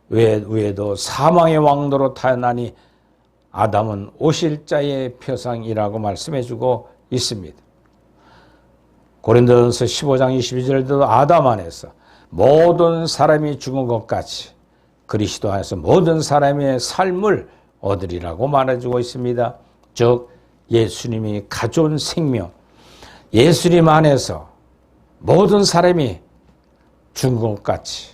S1: 외에도 사망의 왕도로 타나니 아담은 오실 자의 표상이라고 말씀해주고 있습니다. 고린도전서 15장 22절에도 아담 안에서 모든 사람이 죽은 것 같이 그리스도 안에서 모든 사람의 삶을 얻으리라고 말해주고 있습니다. 즉 예수님이 가져온 생명, 예수님 안에서 모든 사람이 죽은 것 같이,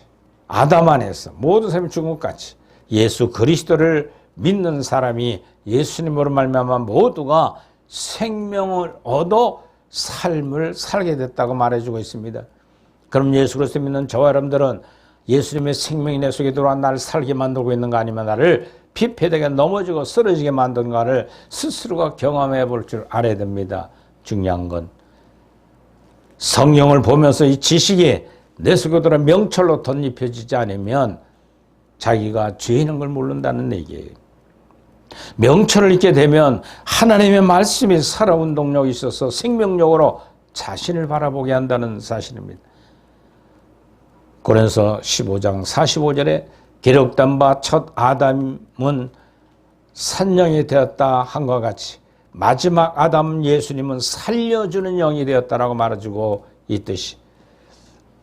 S1: 아담 안에서 모든 사람이 죽은 것 같이 예수 그리스도를 믿는 사람이 예수님으로 말미암아 모두가 생명을 얻어 삶을 살게 됐다고 말해주고 있습니다. 그럼 예수 그리스도 믿는 저와 여러분들은 예수님의 생명이 내 속에 들어와 나를 살게 만들고 있는가 아니면 나를 피폐되게 넘어지고 쓰러지게 만든가를 스스로가 경험해 볼 줄 알아야 됩니다. 중요한 건 성경을 보면서 이 지식이 내 속에 들어 명철로 덧입혀지지 않으면 자기가 죄인인 걸 모른다는 얘기예요. 명철을 잊게 되면 하나님의 말씀이 살아온 동력이 있어서 생명력으로 자신을 바라보게 한다는 사실입니다. 고린도서 15장 45절에 기록된 바 첫 아담은 산영이 되었다 한과 같이 마지막 아담 예수님은 살려주는 영이 되었다라고 말해주고 있듯이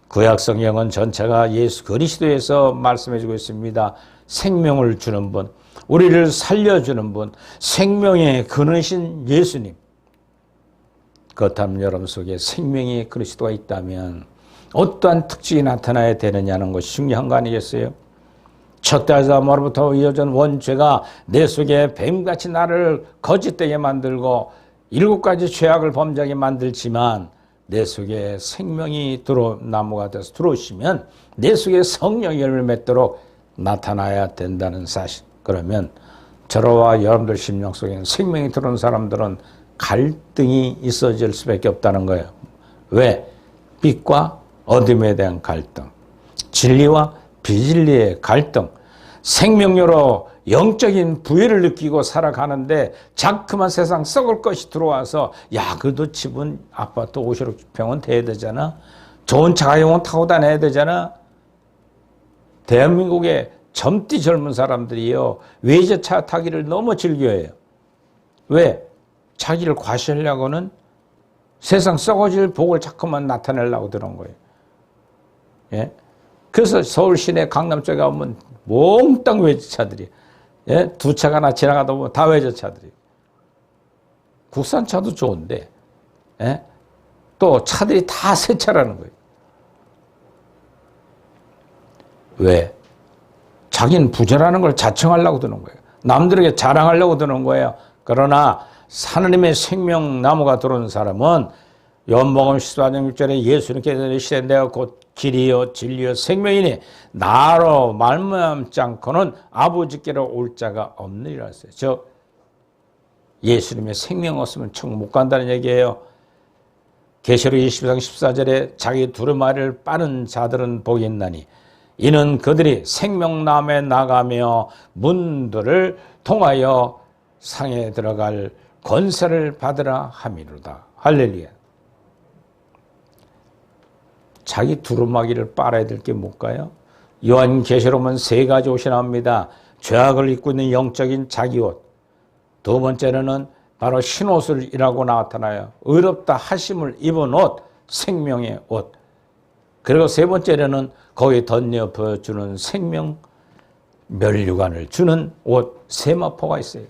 S1: 구약 성경은 전체가 예수 그리스도에서 말씀해주고 있습니다. 생명을 주는 분, 우리를 살려주는 분, 생명의 근원이신 예수님. 그렇다면 여러분 속에 생명의 그리스도가 있다면 어떠한 특징이 나타나야 되느냐는 것이 중요한 거 아니겠어요? 첫 아담으로부터 이어진 원죄가 내 속에 뱀같이 나를 거짓되게 만들고 7가지 죄악을 범죄하게 만들지만 내 속에 생명이 나무가 돼서 들어오시면 내 속에 성령의 열매를 맺도록 나타나야 된다는 사실. 그러면 저와 여러분들 심령 속에 생명이 들어온 사람들은 갈등이 있어질 수밖에 없다는 거예요. 왜? 빛과 어둠에 대한 갈등, 진리와 비진리의 갈등, 생명력으로 영적인 부여를 느끼고 살아가는데 자꾸만 세상 썩을 것이 들어와서 야 그래도 집은 아파트 50평은 돼야 되잖아, 좋은 자가용은 타고 다녀야 되잖아. 대한민국의 젊디 젊은 사람들이요 외제차 타기를 너무 즐겨해요. 왜? 자기를 과시하려고는 세상 썩어질 복을 자꾸만 나타내려고 들은 거예요. 예? 그래서 서울 시내 강남 쪽에 가면 몽땅 외제차들이, 예? 두 차가 하나 지나가다 보면 다 외제차들이. 국산차도 좋은데, 예? 또 차들이 다 새 차라는 거예요. 왜? 자기는 부자라는 걸 자청하려고 드는 거예요. 남들에게 자랑하려고 드는 거예요. 그러나 하나님의 생명나무가 들어온 사람은 요한복음 14장 6절에 예수님께 이르시되 내가 곧 길이요 진리요 생명이니 나로 말미암지 않고는 아버지께로 올 자가 없느니라 했어요. 즉 예수님의 생명 없으면 청 못 간다는 얘기예요. 계시록 20장 14절에 자기 두루마리를 빠는 자들은 복이 있나니 이는 그들이 생명나무에 나가며 문들을 통하여 상에 들어갈 권세를 받으라 함이로다. 할렐루야. 자기 두루마기를 빨아야 될 게 뭘까요? 요한계시록은 3가지 옷이 나옵니다. 죄악을 입고 있는 영적인 자기 옷. 두 번째로는 바로 흰옷을 이라고 나타나요. 의롭다 하심을 입은 옷, 생명의 옷. 그리고 세 번째로는 거기에 덧입혀주는 생명 멸류관을 주는 옷, 세마포가 있어요.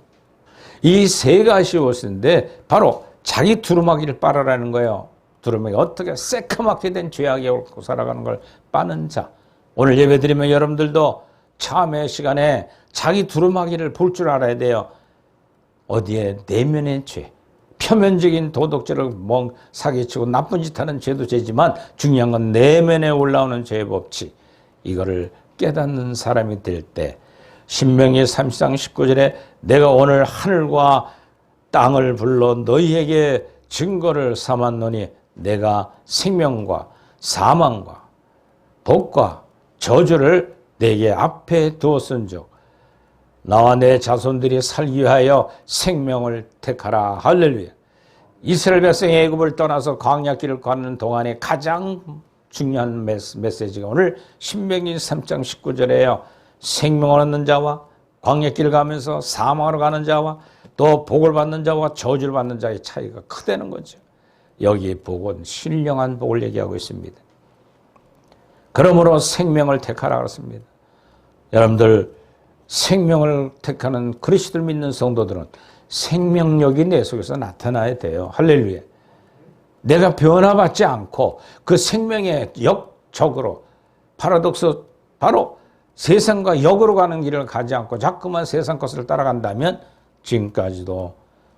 S1: 이 3가지 옷인데 바로 자기 두루마기를 빨아라는 거예요. 두루마기 어떻게 새카맣게 된 죄악에 옳고 살아가는 걸 빠는 자. 오늘 예배드리면 여러분들도 참회 시간에 자기 두루마기를 볼 줄 알아야 돼요. 어디에 내면의 죄, 표면적인 도덕죄를 사기치고 나쁜 짓 하는 죄도 죄지만 중요한 건 내면에 올라오는 죄의 법칙, 이거를 깨닫는 사람이 될 때 신명기 30장 19절에 내가 오늘 하늘과 땅을 불러 너희에게 증거를 삼았노니 내가 생명과 사망과 복과 저주를 내게 앞에 두었은즉 나와 내 자손들이 살기 위하여 생명을 택하라. 할렐루야. 이스라엘 백성이 애굽을 떠나서 광야길을 가는 동안에 가장 중요한 메시지가 오늘 신명기 3장 19절에요. 생명을 얻는 자와 광야길을 가면서 사망으로 가는 자와 또 복을 받는 자와 저주를 받는 자의 차이가 크다는 거죠. 여기 복은 신령한 복을 얘기하고 있습니다. 그러므로 생명을 택하라 그랬습니다. 여러분들 생명을 택하는 그리스도를 믿는 성도들은 생명력이 내 속에서 나타나야 돼요. 할렐루야. 내가 변화받지 않고 그 생명의 역적으로 파라독스 바로 세상과 역으로 가는 길을 가지 않고 자꾸만 세상 것을 따라간다면 지금까지도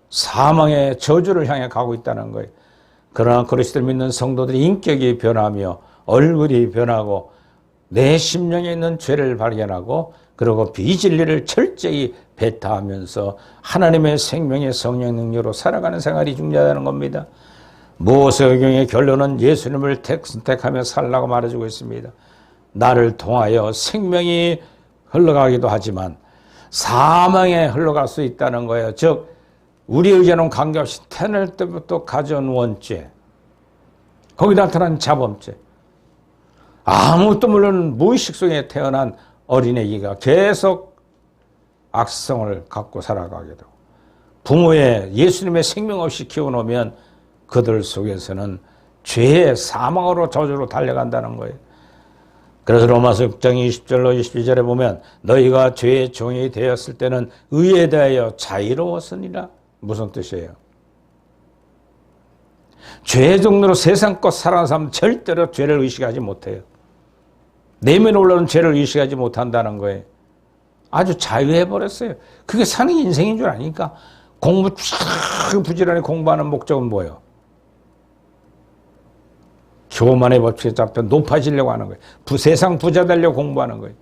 S1: 사망의 저주를 향해 가고 있다는 거예요. 그러나 그리스도를 믿는 성도들이 인격이 변하며 얼굴이 변하고 내 심령에 있는 죄를 발견하고 그리고 비진리를 철저히 배타하면서 하나님의 생명의 성령 능력으로 살아가는 생활이 중요하다는 겁니다. 모세오경의 결론은 예수님을 택하며 살라고 말해주고 있습니다. 나를 통하여 생명이 흘러가기도 하지만 사망에 흘러갈 수 있다는 거예요. 즉 우리 의지는 관계없이 태어날 때부터 가져온 원죄, 거기 나타난 자범죄, 아무것도 모르는 무의식 속에 태어난 어린애기가 계속 악성을 갖고 살아가게 되고 부모의 예수님의 생명 없이 키워놓으면 그들 속에서는 죄의 사망으로 저주로 달려간다는 거예요. 그래서 로마서 6장 20절로 22절에 보면 너희가 죄의 종이 되었을 때는 의에 대하여 자유로웠으니라. 무슨 뜻이에요? 죄의 종로로 세상 것 살아가는 사람은 절대로 죄를 의식하지 못해요. 내면에 올라오는 죄를 의식하지 못한다는 거예요. 아주 자유해버렸어요. 그게 사는 게 인생인 줄 아니까 공부 쫙 부지런히 공부하는 목적은 뭐예요? 교만의 법칙에 잡혀 높아지려고 하는 거예요. 세상 부자 되려고 공부하는 거예요.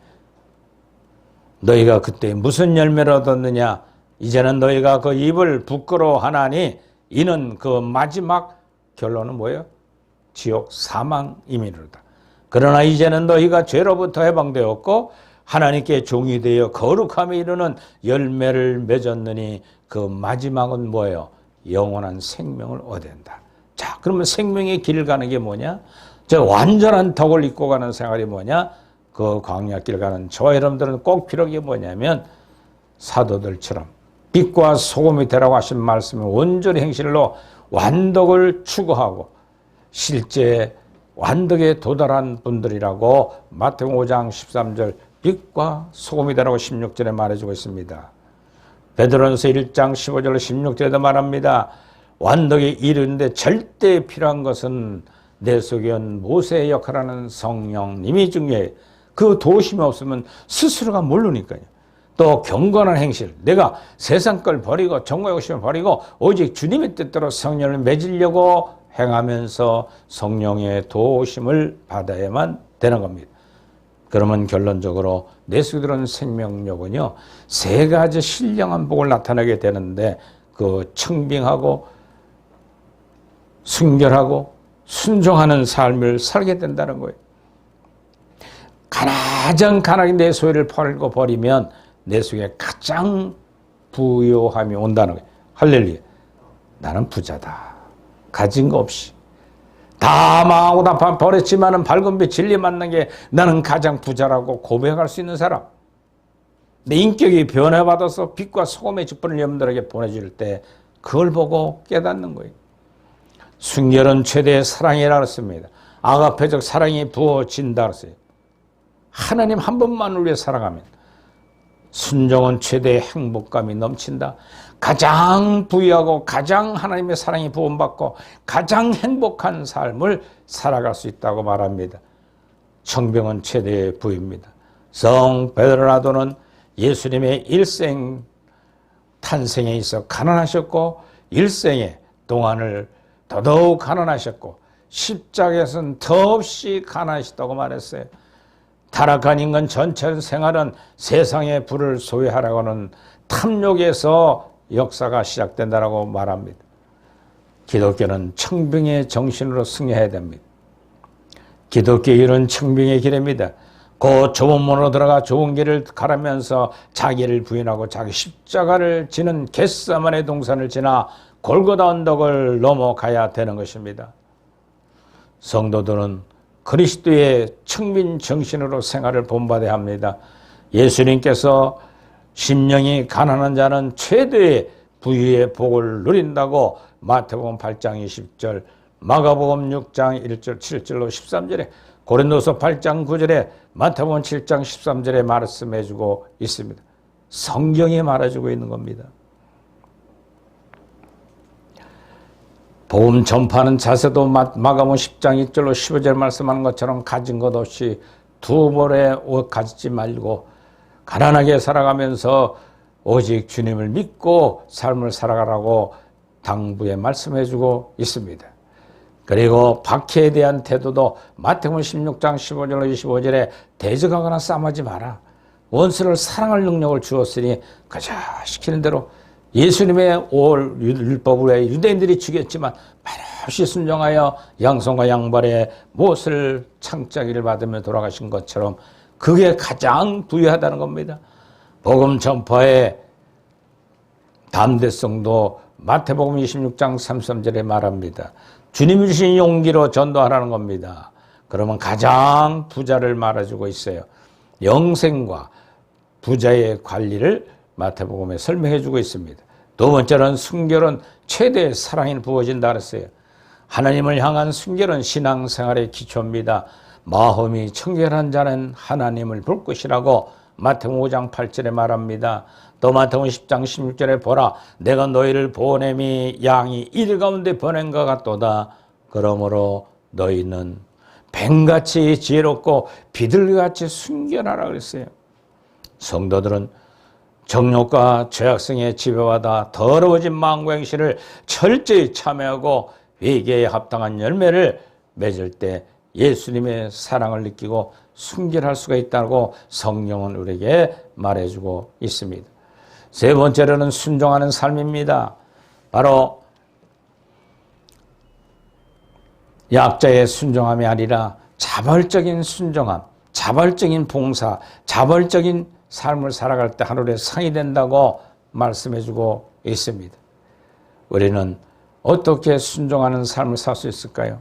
S1: 너희가 그때 무슨 열매를 얻었느냐? 이제는 너희가 그 입을 부끄러워하나니 이는 그 마지막 결론은 뭐예요? 지옥 사망이미로다. 그러나 이제는 너희가 죄로부터 해방되었고 하나님께 종이 되어 거룩함에 이르는 열매를 맺었느니 그 마지막은 뭐예요? 영원한 생명을 얻는다. 자, 그러면 생명의 길을 가는 게 뭐냐? 저 완전한 덕을 입고 가는 생활이 뭐냐? 그 광야길 가는 저와 여러분들은 꼭 필요한 게 뭐냐면 사도들처럼 빛과 소금이 되라고 하신 말씀을 온전히 행실로 완덕을 추구하고 실제 완덕에 도달한 분들이라고 마태복음 5장 13절 빛과 소금이 되라고 16절에 말해주고 있습니다. 베드로전서 1장 15절 16절에도 말합니다. 완덕에 이르는데 절대 필요한 것은 내 속에 온 모세의 역할하는 성령님이 중요해요. 그 도우심이 없으면 스스로가 모르니까요. 또 경건한 행실, 내가 세상 걸 버리고 정과 욕심을 버리고 오직 주님의 뜻대로 성령을 맺으려고 행하면서 성령의 도우심을 받아야만 되는 겁니다. 그러면 결론적으로 내 속에 들어온 생명력은요, 세 가지 신령한 복을 나타내게 되는데 그 청빙하고 순결하고 순종하는 삶을 살게 된다는 거예요. 가장 간하게 내 소유를 팔고 버리면 내 속에 가장 부요함이 온다는 거예요. 할렐루야. 나는 부자다. 가진 거 없이. 다 망하고 다 버렸지만은 밝은 빛 진리 만난 게 나는 가장 부자라고 고백할 수 있는 사람. 내 인격이 변화받아서 빛과 소금의 직분을 여러분들에게 보내줄 때 그걸 보고 깨닫는 거예요. 순결은 최대의 사랑이라고 했습니다. 아가페적 사랑이 부어진다 그랬어요. 하나님 한 분만을 위해 살아가면 순종은 최대의 행복감이 넘친다. 가장 부유하고 가장 하나님의 사랑이 부음받고 가장 행복한 삶을 살아갈 수 있다고 말합니다. 청병은 최대의 부입니다. 성 베드로라도는 예수님의 일생 탄생에 있어 가난하셨고 일생에 동안을 더더욱 가난하셨고 십자가에서는 더없이 가난하시다고 말했어요. 타락한 인간 전체 생활은 세상의 부를 소유하라고 하는 탐욕에서 역사가 시작된다고 말합니다. 기독교는 청빙의 정신으로 승리해야 됩니다. 기독교의 길은 청빙의 길입니다. 그 좁은 문으로 들어가 좁은 길을 가라면서 자기를 부인하고 자기 십자가를 지는 겟세마네 동산을 지나 골고다 언덕을 넘어가야 되는 것입니다. 성도들은 그리스도의 청빈 정신으로 생활을 본받아야 합니다. 예수님께서 심령이 가난한 자는 최대의 부유의 복을 누린다고 마태복음 8장 20절, 마가복음 6장 1절 7절로 13절에, 고린도서 8장 9절에, 마태복음 7장 13절에 말씀해주고 있습니다. 성경이 말해주고 있는 겁니다. 복음 전파하는 자세도 마가복음 10장 2절로 15절 말씀하는 것처럼 가진 것 없이 두 벌의 옷 가지지 말고 가난하게 살아가면서 오직 주님을 믿고 삶을 살아가라고 당부에 말씀해주고 있습니다. 그리고 박해에 대한 태도도 마태복음 16장 15절로 25절에 대적하거나 싸움하지 마라. 원수를 사랑할 능력을 주었으니 그저 시키는 대로 예수님의 올 율법을 유대인들이 죽였지만 말없이 순종하여 양손과 양발에 못을 창자기를 받으며 돌아가신 것처럼 그게 가장 부유하다는 겁니다. 복음 전파의 담대성도 마태복음 26장 33절에 말합니다. 주님이 주신 용기로 전도하라는 겁니다. 그러면 가장 부자를 말해주고 있어요. 영생과 부자의 관리를 마태복음에 설명해주고 있습니다. 두 번째는 순결은 최대의 사랑이 부어진다 그랬어요. 하나님을 향한 순결은 신앙생활의 기초입니다. 마음이 청결한 자는 하나님을 볼 것이라고 마태복음 5장 8절에 말합니다. 또 마태복음 10장 16절에 보라 내가 너희를 보냄이 양이 이들 가운데 보낸 것 같도다. 그러므로 너희는 뱀같이 지혜롭고 비둘기같이 순결하라 그랬어요. 성도들은 정욕과 죄악성에 지배받아 더러워진 마음과 행실을 철저히 참여하고 회개에 합당한 열매를 맺을 때 예수님의 사랑을 느끼고 순결할 수가 있다고 성령은 우리에게 말해주고 있습니다. 세 번째로는 순종하는 삶입니다. 바로 약자의 순종함이 아니라 자발적인 순종함, 자발적인 봉사, 자발적인 삶을 살아갈 때 하늘의 상이 된다고 말씀해주고 있습니다. 우리는 어떻게 순종하는 삶을 살 수 있을까요?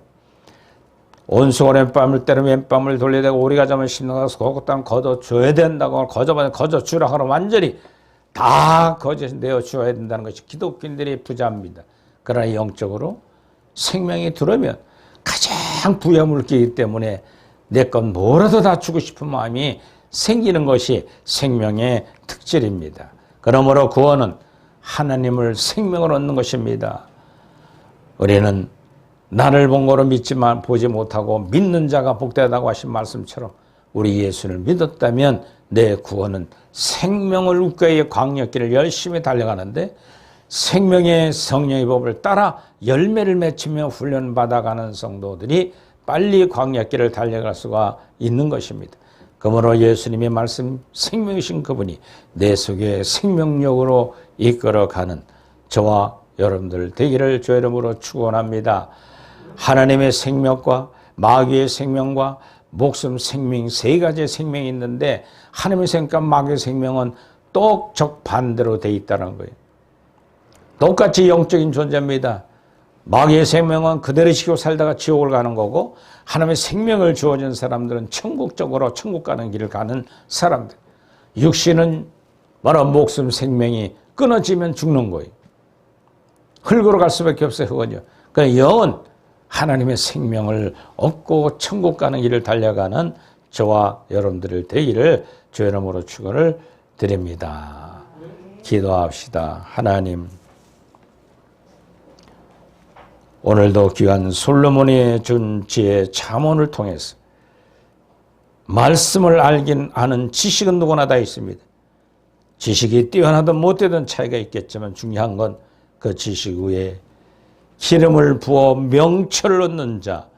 S1: 온수가 왼밤을 때리면 왼밤을 돌려야 되고 오리가 잡으면 심나가서 그 땅 거둬줘야 된다고 거둬주라 하면 완전히 다 거저내어 주어야 된다는 것이 기독교인들의 부자입니다. 그러나 영적으로 생명이 들어오면 가장 부여한 물기이기 때문에 내 건 뭐라도 다 주고 싶은 마음이 생기는 것이 생명의 특질입니다. 그러므로 구원은 하나님을 생명을 얻는 것입니다. 우리는 나를 본 거로 믿지만 보지 못하고 믿는 자가 복되다고 하신 말씀처럼 우리 예수를 믿었다면 내 구원은 생명을 웃겨의 광역길을 열심히 달려가는데 생명의 성령의 법을 따라 열매를 맺히며 훈련받아가는 성도들이 빨리 광역길을 달려갈 수가 있는 것입니다. 그러므로 예수님의 말씀 생명이신 그분이 내 속에 생명력으로 이끌어가는 저와 여러분들 되기를 주의 이름으로 축원합니다. 하나님의 생명과 마귀의 생명과 목숨 생명 세 가지의 생명이 있는데 하나님의 생명과 마귀의 생명은 또 적반대로 돼 있다는 거예요. 똑같이 영적인 존재입니다. 마귀의 생명은 그대로 지키고 살다가 지옥을 가는 거고 하나님의 생명을 주어진 사람들은 천국적으로 천국 가는 길을 가는 사람들. 육신은 바로 목숨 생명이 끊어지면 죽는 거예요. 흙으로 갈 수밖에 없어요. 흙은요. 그러니까 영은 하나님의 생명을 얻고 천국 가는 길을 달려가는 저와 여러분들을 되기를 주의 이름으로 축원을 드립니다. 기도합시다. 하나님, 오늘도 귀한 솔로몬이 준 지혜 잠언을 통해서 말씀을 알긴 아는 지식은 누구나 다 있습니다. 지식이 뛰어나든 못되든 차이가 있겠지만 중요한 건 그 지식 위에 기름을 부어 명철을 얻는 자,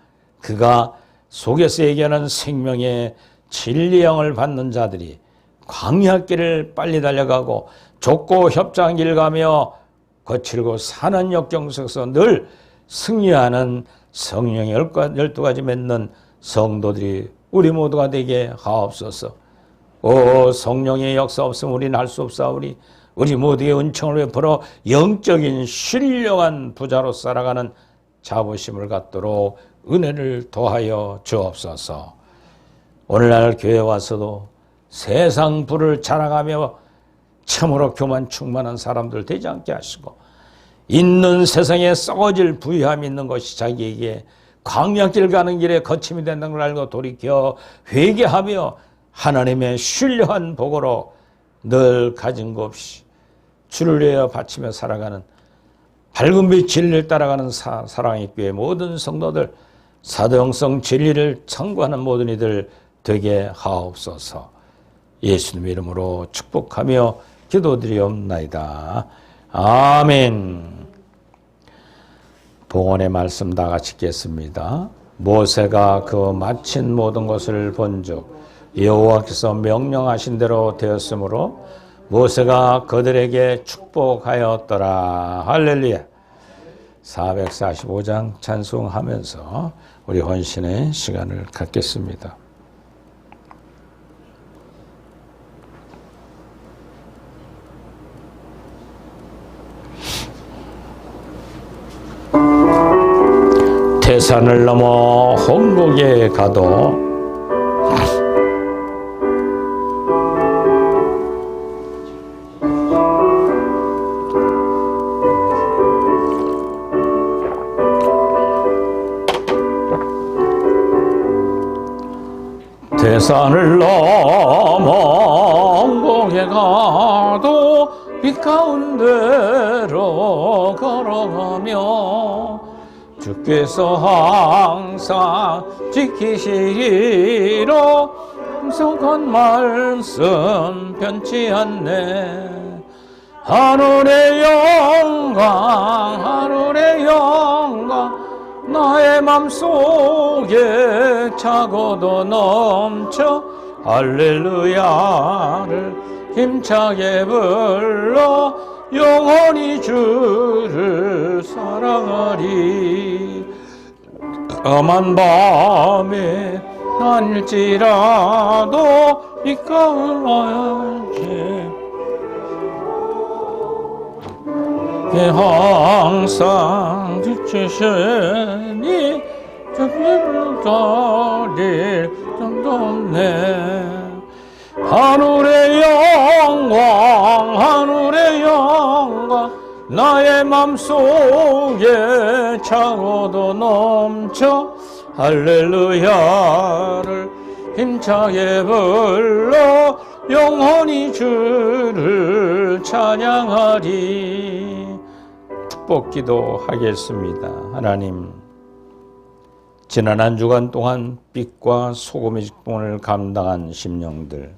S1: 그가 속에서 얘기하는 생명의 진리형을 받는 자들이 광야길을 빨리 달려가고 좁고 협착한 길 가며 거칠고 산한 역경 속에서 늘 승리하는 성령의 12가지 맺는 성도들이 우리 모두가 되게 하옵소서. 오 성령의 역사 없으면 우리는 할 수 없사오니 우리 모두의 은총을 베풀어 영적인 신령한 부자로 살아가는 자부심을 갖도록 은혜를 더하여 주옵소서. 오늘날 교회 와서도 세상 부를 자랑하며 참으로 교만 충만한 사람들 되지 않게 하시고, 있는 세상에 썩어질 부유함이 있는 것이 자기에게 광야길 가는 길에 거침이 된다는 걸 알고 돌이켜 회개하며 하나님의 신령한 복으로 늘 가진 것 없이 주를 위하여 바치며 살아가는 밝은 빛 진리를 따라가는 사랑의 교회 모든 성도들, 사도형성 진리를 청구하는 모든 이들 되게 하옵소서. 예수님의 이름으로 축복하며 기도드리옵나이다. 아멘. 봉헌의 말씀 다 같이 읽겠습니다. 모세가 그 마친 모든 것을 본즉 여호와께서 명령하신 대로 되었으므로 모세가 그들에게 축복하였더라. 할렐루야. 445장 찬송하면서 우리 헌신의 시간을 갖겠습니다. 태산을 넘어 홍곡에 가도 태산을 넘어 홍곡에 가도 빛 가운데로 걸어가며 주께서 항상 지키시리로 약속한 말씀 변치 않네. 하늘의 영광 나의 맘속에 차고도 넘쳐 할렐루야를 힘차게 불러 영원히 주를 사랑하리. 험한 밤에 아닐지라도 빛가운데 항상 지키시니 저기를 가릴 정도 없네. 하늘의 영광 나의 맘속에 차고도 넘쳐 할렐루야를 힘차게 불러 영원히 주를 찬양하리. 축복 기도하겠습니다. 하나님, 지난 한 주간 동안 빛과 소금의 직분을 감당한 심령들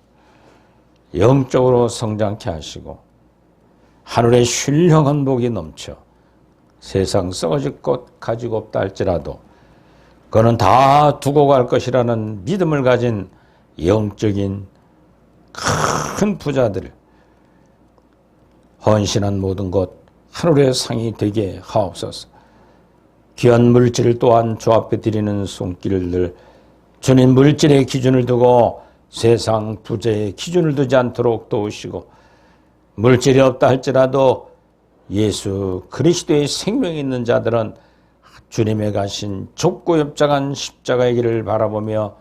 S1: 영적으로 성장케 하시고 하늘의 신령한 복이 넘쳐 세상 썩어질 것 가지고 없다 할지라도 그는 다 두고 갈 것이라는 믿음을 가진 영적인 큰 부자들, 헌신한 모든 것 하늘의 상이 되게 하옵소서. 귀한 물질을 또한 주 앞에 드리는 손길들, 주님 물질의 기준을 두고 세상 부자의 기준을 두지 않도록 도우시고, 물질이 없다 할지라도 예수 그리스도의 생명이 있는 자들은 주님의 가신 좁고 협착한 십자가의 길을 바라보며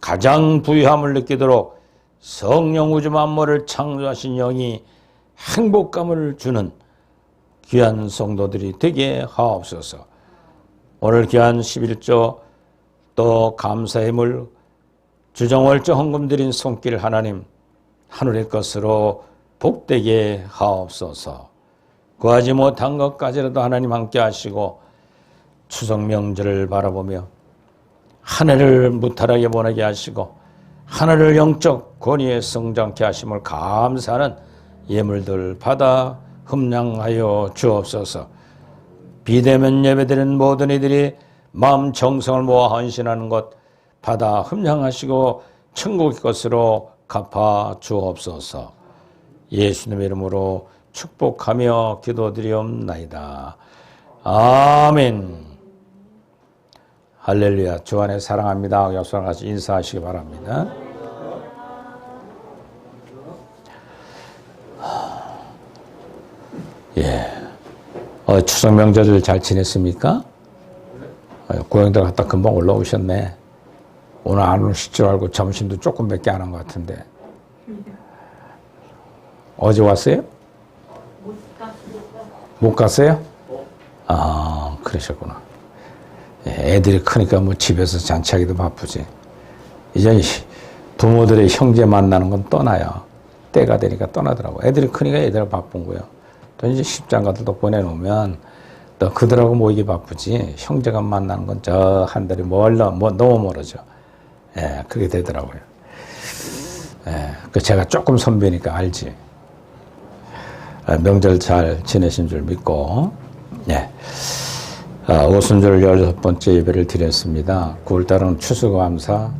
S1: 가장 부유함을 느끼도록 성령 우주 만물을 창조하신 영이 행복감을 주는 귀한 성도들이 되게 하옵소서. 오늘 귀한 11조 또 감사의 물 주정월조 헌금 드린 손길 하나님 하늘의 것으로 복되게 하옵소서. 구하지 못한 것까지라도 하나님 함께 하시고 추석 명절을 바라보며 한 해를 무탈하게 보내게 하시고 하늘을 영적 권위에 성장케 하심을 감사하는 예물들 받아 흠량하여 주옵소서. 비대면 예배드리는 모든 이들이 마음 정성을 모아 헌신하는 것 받아 흠양하시고 천국의 것으로 갚아 주옵소서. 예수님의 이름으로 축복하며 기도드리옵나이다. 아멘. 할렐루야. 주 안에 사랑합니다. 약속과 같이 인사하시기 바랍니다. 예. 추석 명절을 잘 지냈습니까? 고향들 갔다 금방 올라오셨네. 오늘 안 오실 줄 알고 점심도 조금 몇 개 안 한 것 같은데. 어제 왔어요? 못 갔어요? 아, 그러셨구나. 애들이 크니까 뭐 집에서 잔치하기도 바쁘지. 이제 부모들의 형제 만나는 건 떠나요. 때가 되니까 떠나더라고. 애들이 크니까 애들 바쁜 거예요. 또 이제 십장가들도 보내놓으면 또 그들하고 모이기 바쁘지. 형제가 만나는 건 저 한 달이 너무 멀어져. 예, 그렇게 되더라고요. 예, 제가 조금 선배니까 알지. 명절 잘 지내신 줄 믿고, 예. 오순절 16번째 예배를 드렸습니다. 9월달은 추수감사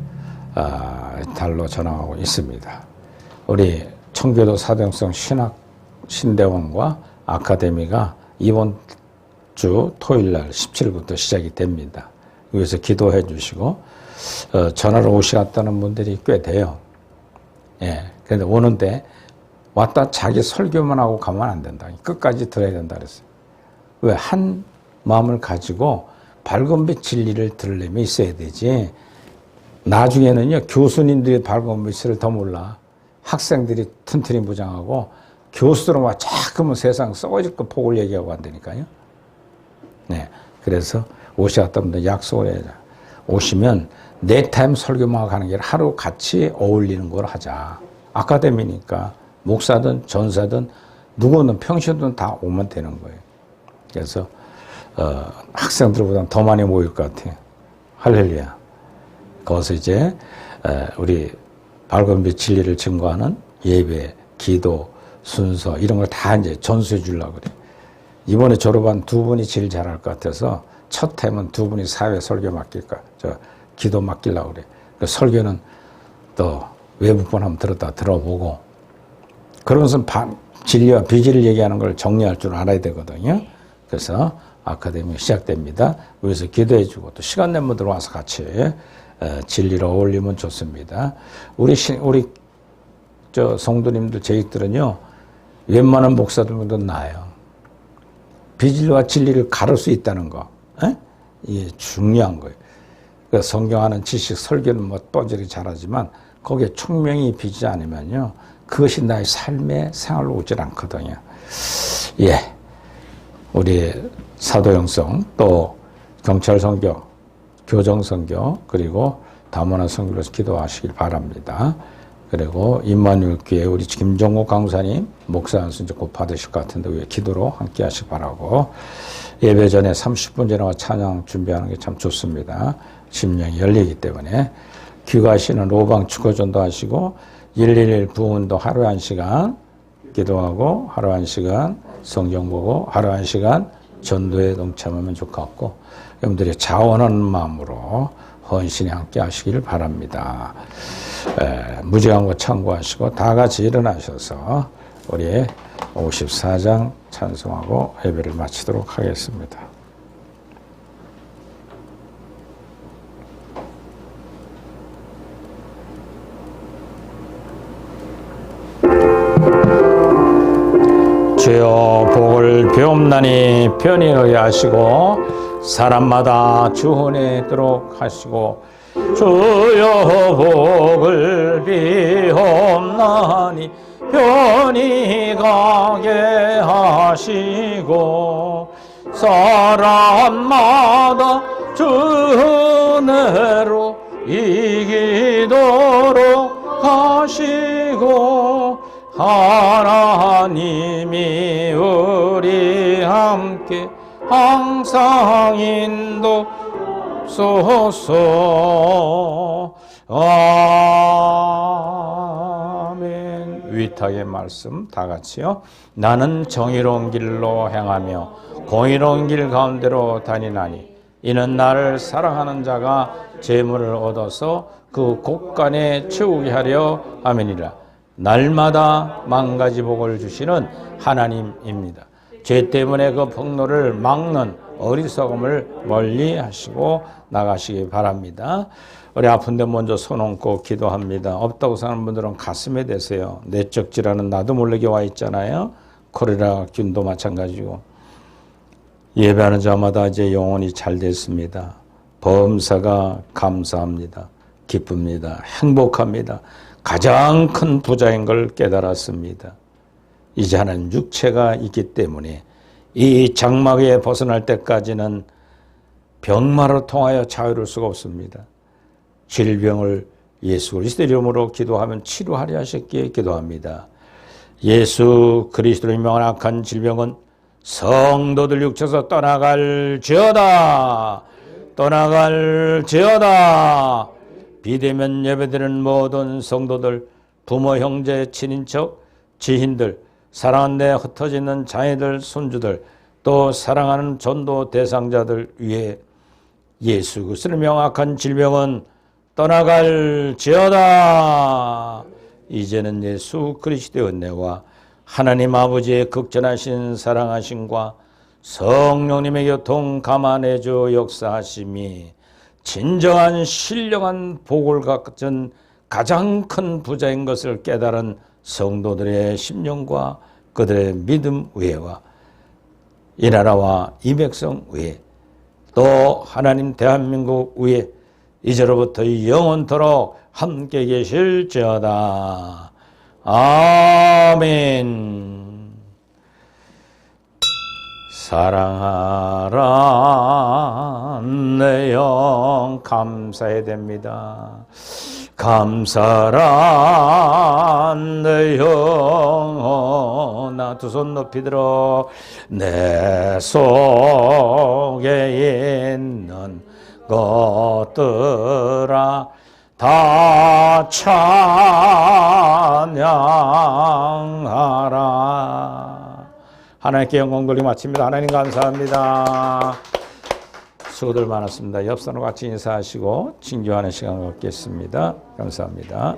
S1: 달로 전하고 있습니다. 우리 청교도 사도행성 신대원과 아카데미가 이번 주 토요일날 17일부터 시작이 됩니다. 여기서 기도해 주시고 전화로 오시겠다는 분들이 꽤 돼요. 예, 그런데 오는데 왔다 자기 설교만 하고 가면 안 된다. 끝까지 들어야 된다 그랬어요. 왜? 한 마음을 가지고 밝은 빛 진리를 들으려면 있어야 되지. 나중에는요, 교수님들이 밝은 빛을 더 몰라. 학생들이 튼튼히 무장하고 교수들은 와 자꾸만 세상 썩어질 거 폭을 얘기하고 한다니까요. 네. 그래서 오시겠다는 분들 약속을 해야 돼. 오시면 내 타임 설교만 가는 게 아니라 하루 같이 어울리는 걸 하자. 아카데미니까 목사든 전사든 누구는 평시든 다 오면 되는 거예요. 그래서 학생들보다 더 많이 모일 것 같아요. 할렐루야. 거기서 이제 우리 밝은 빛 진리를 증거하는 예배, 기도, 순서 이런 걸 다 이제 전수해 주려고 그래. 이번에 졸업한 두 분이 제일 잘할 것 같아서 첫 해면 두 분이 사회 설교 맡길까, 기도 맡기려고 그래. 그 설교는 또 외국분 한번 들어보고 그러면서 진리와 비질을 얘기하는 걸 정리할 줄 알아야 되거든요. 그래서 아카데미 시작됩니다. 여기서 기도해 주고 또 시간 낸 분들 와서 같이 진리로 어울리면 좋습니다. 우리 성도님들 제익들은요, 웬만한 목사들보다 나아요. 비질과 진리를 가를 수 있다는 거, 이게 중요한 거예요. 그러니까 성경하는 지식, 설교는 뭐 뻔질이 잘하지만 거기에 총명이 비지 않으면요, 그것이 나의 삶의 생활로 오질 않거든요. 예, 우리 사도행성 또 경찰 선교, 교정 선교 그리고 다문화 선교로 기도하시길 바랍니다. 그리고 임마누엘 교회 우리 김종국 강사님 목사 안수 이제 곧 받으실 것 같은데 왜 기도로 함께 하시기 바라고. 예배 전에 30분 전에 찬양 준비하는 게 참 좋습니다. 심령이 열리기 때문에 귀가하시는 로방 축구전도 하시고 111 부흥도 하루에 1시간 기도하고 하루에 1시간 성경 보고 하루에 1시간 전도에 동참하면 좋을 것 같고, 여러분들이 자원하는 마음으로 헌신에 함께 하시길 바랍니다. 무지한 거 참고하시고 다 같이 일어나셔서 우리 54장 찬송하고 예배를 마치도록 하겠습니다. 주여 복을 배옵나니 편히 의하시고 사람마다 주혼에도록 하시고, 주여 복을 비옵나니 편히 가게 하시고 사람마다 주 은혜로 이기도록 하시고, 하나님이 우리 함께 항상 인도소서. 아멘. 위탁의 말씀 다 같이요. 나는 정의로운 길로 행하며 공의로운 길 가운데로 다니나니 이는 나를 사랑하는 자가 재물을 얻어서 그 곳간에 채우게 하려 함이니라. 날마다 만 가지 복을 주시는 하나님입니다. 죄 때문에 그 폭로를 막는 어리석음을 멀리 하시고 나가시기 바랍니다. 우리 아픈데 먼저 손 얹고 기도합니다. 없다고 사는 분들은 가슴에 대세요. 내적 질환은 나도 모르게 와 있잖아요. 콜레라 균도 마찬가지고. 예배하는 자마다 이제 영혼이 잘 됐습니다. 범사가 감사합니다. 기쁩니다. 행복합니다. 가장 큰 부자인 걸 깨달았습니다. 이제 하나님 육체가 있기 때문에 이 장막에 벗어날 때까지는 병마로 통하여 자유로울 수가 없습니다. 질병을 예수 그리스도 이름으로 기도하면 치료하려 하셨기에 기도합니다. 예수 그리스도로 유명한 악한 질병은 성도들 육체에서 떠나갈지어다. 떠나갈지어다. 비대면 예배드리는 모든 성도들, 부모, 형제, 친인척, 지인들, 사랑하는 데 흩어져 있는 자녀들, 손주들, 또 사랑하는 전도 대상자들 위해 예수 그리스도를 명확한 질병은 떠나갈지어다. 이제는 예수 그리스도의 은혜와 하나님 아버지의 극전하신 사랑하심과 성령님의 교통 감안해줘 역사하심이 진정한 신령한 복을 갖춘 가장 큰 부자인 것을 깨달은 성도들의 심령과 그들의 믿음 위에와 이 나라와 이 백성 위에 또 하나님 대한민국 위에 이제로부터 영원토록 함께 계실지어다. 아멘. 사랑하라 내 영 감사해야 됩니다. 감사라 내 영혼아 두 손 높이 들어 내 속에 있는 것들아 다 찬양하라. 하나님께 영광 돌리고 마칩니다. 하나님 감사합니다. 수고들 많았습니다. 옆사람 같이 인사하시고 징조하는 시간 갖겠습니다. 감사합니다.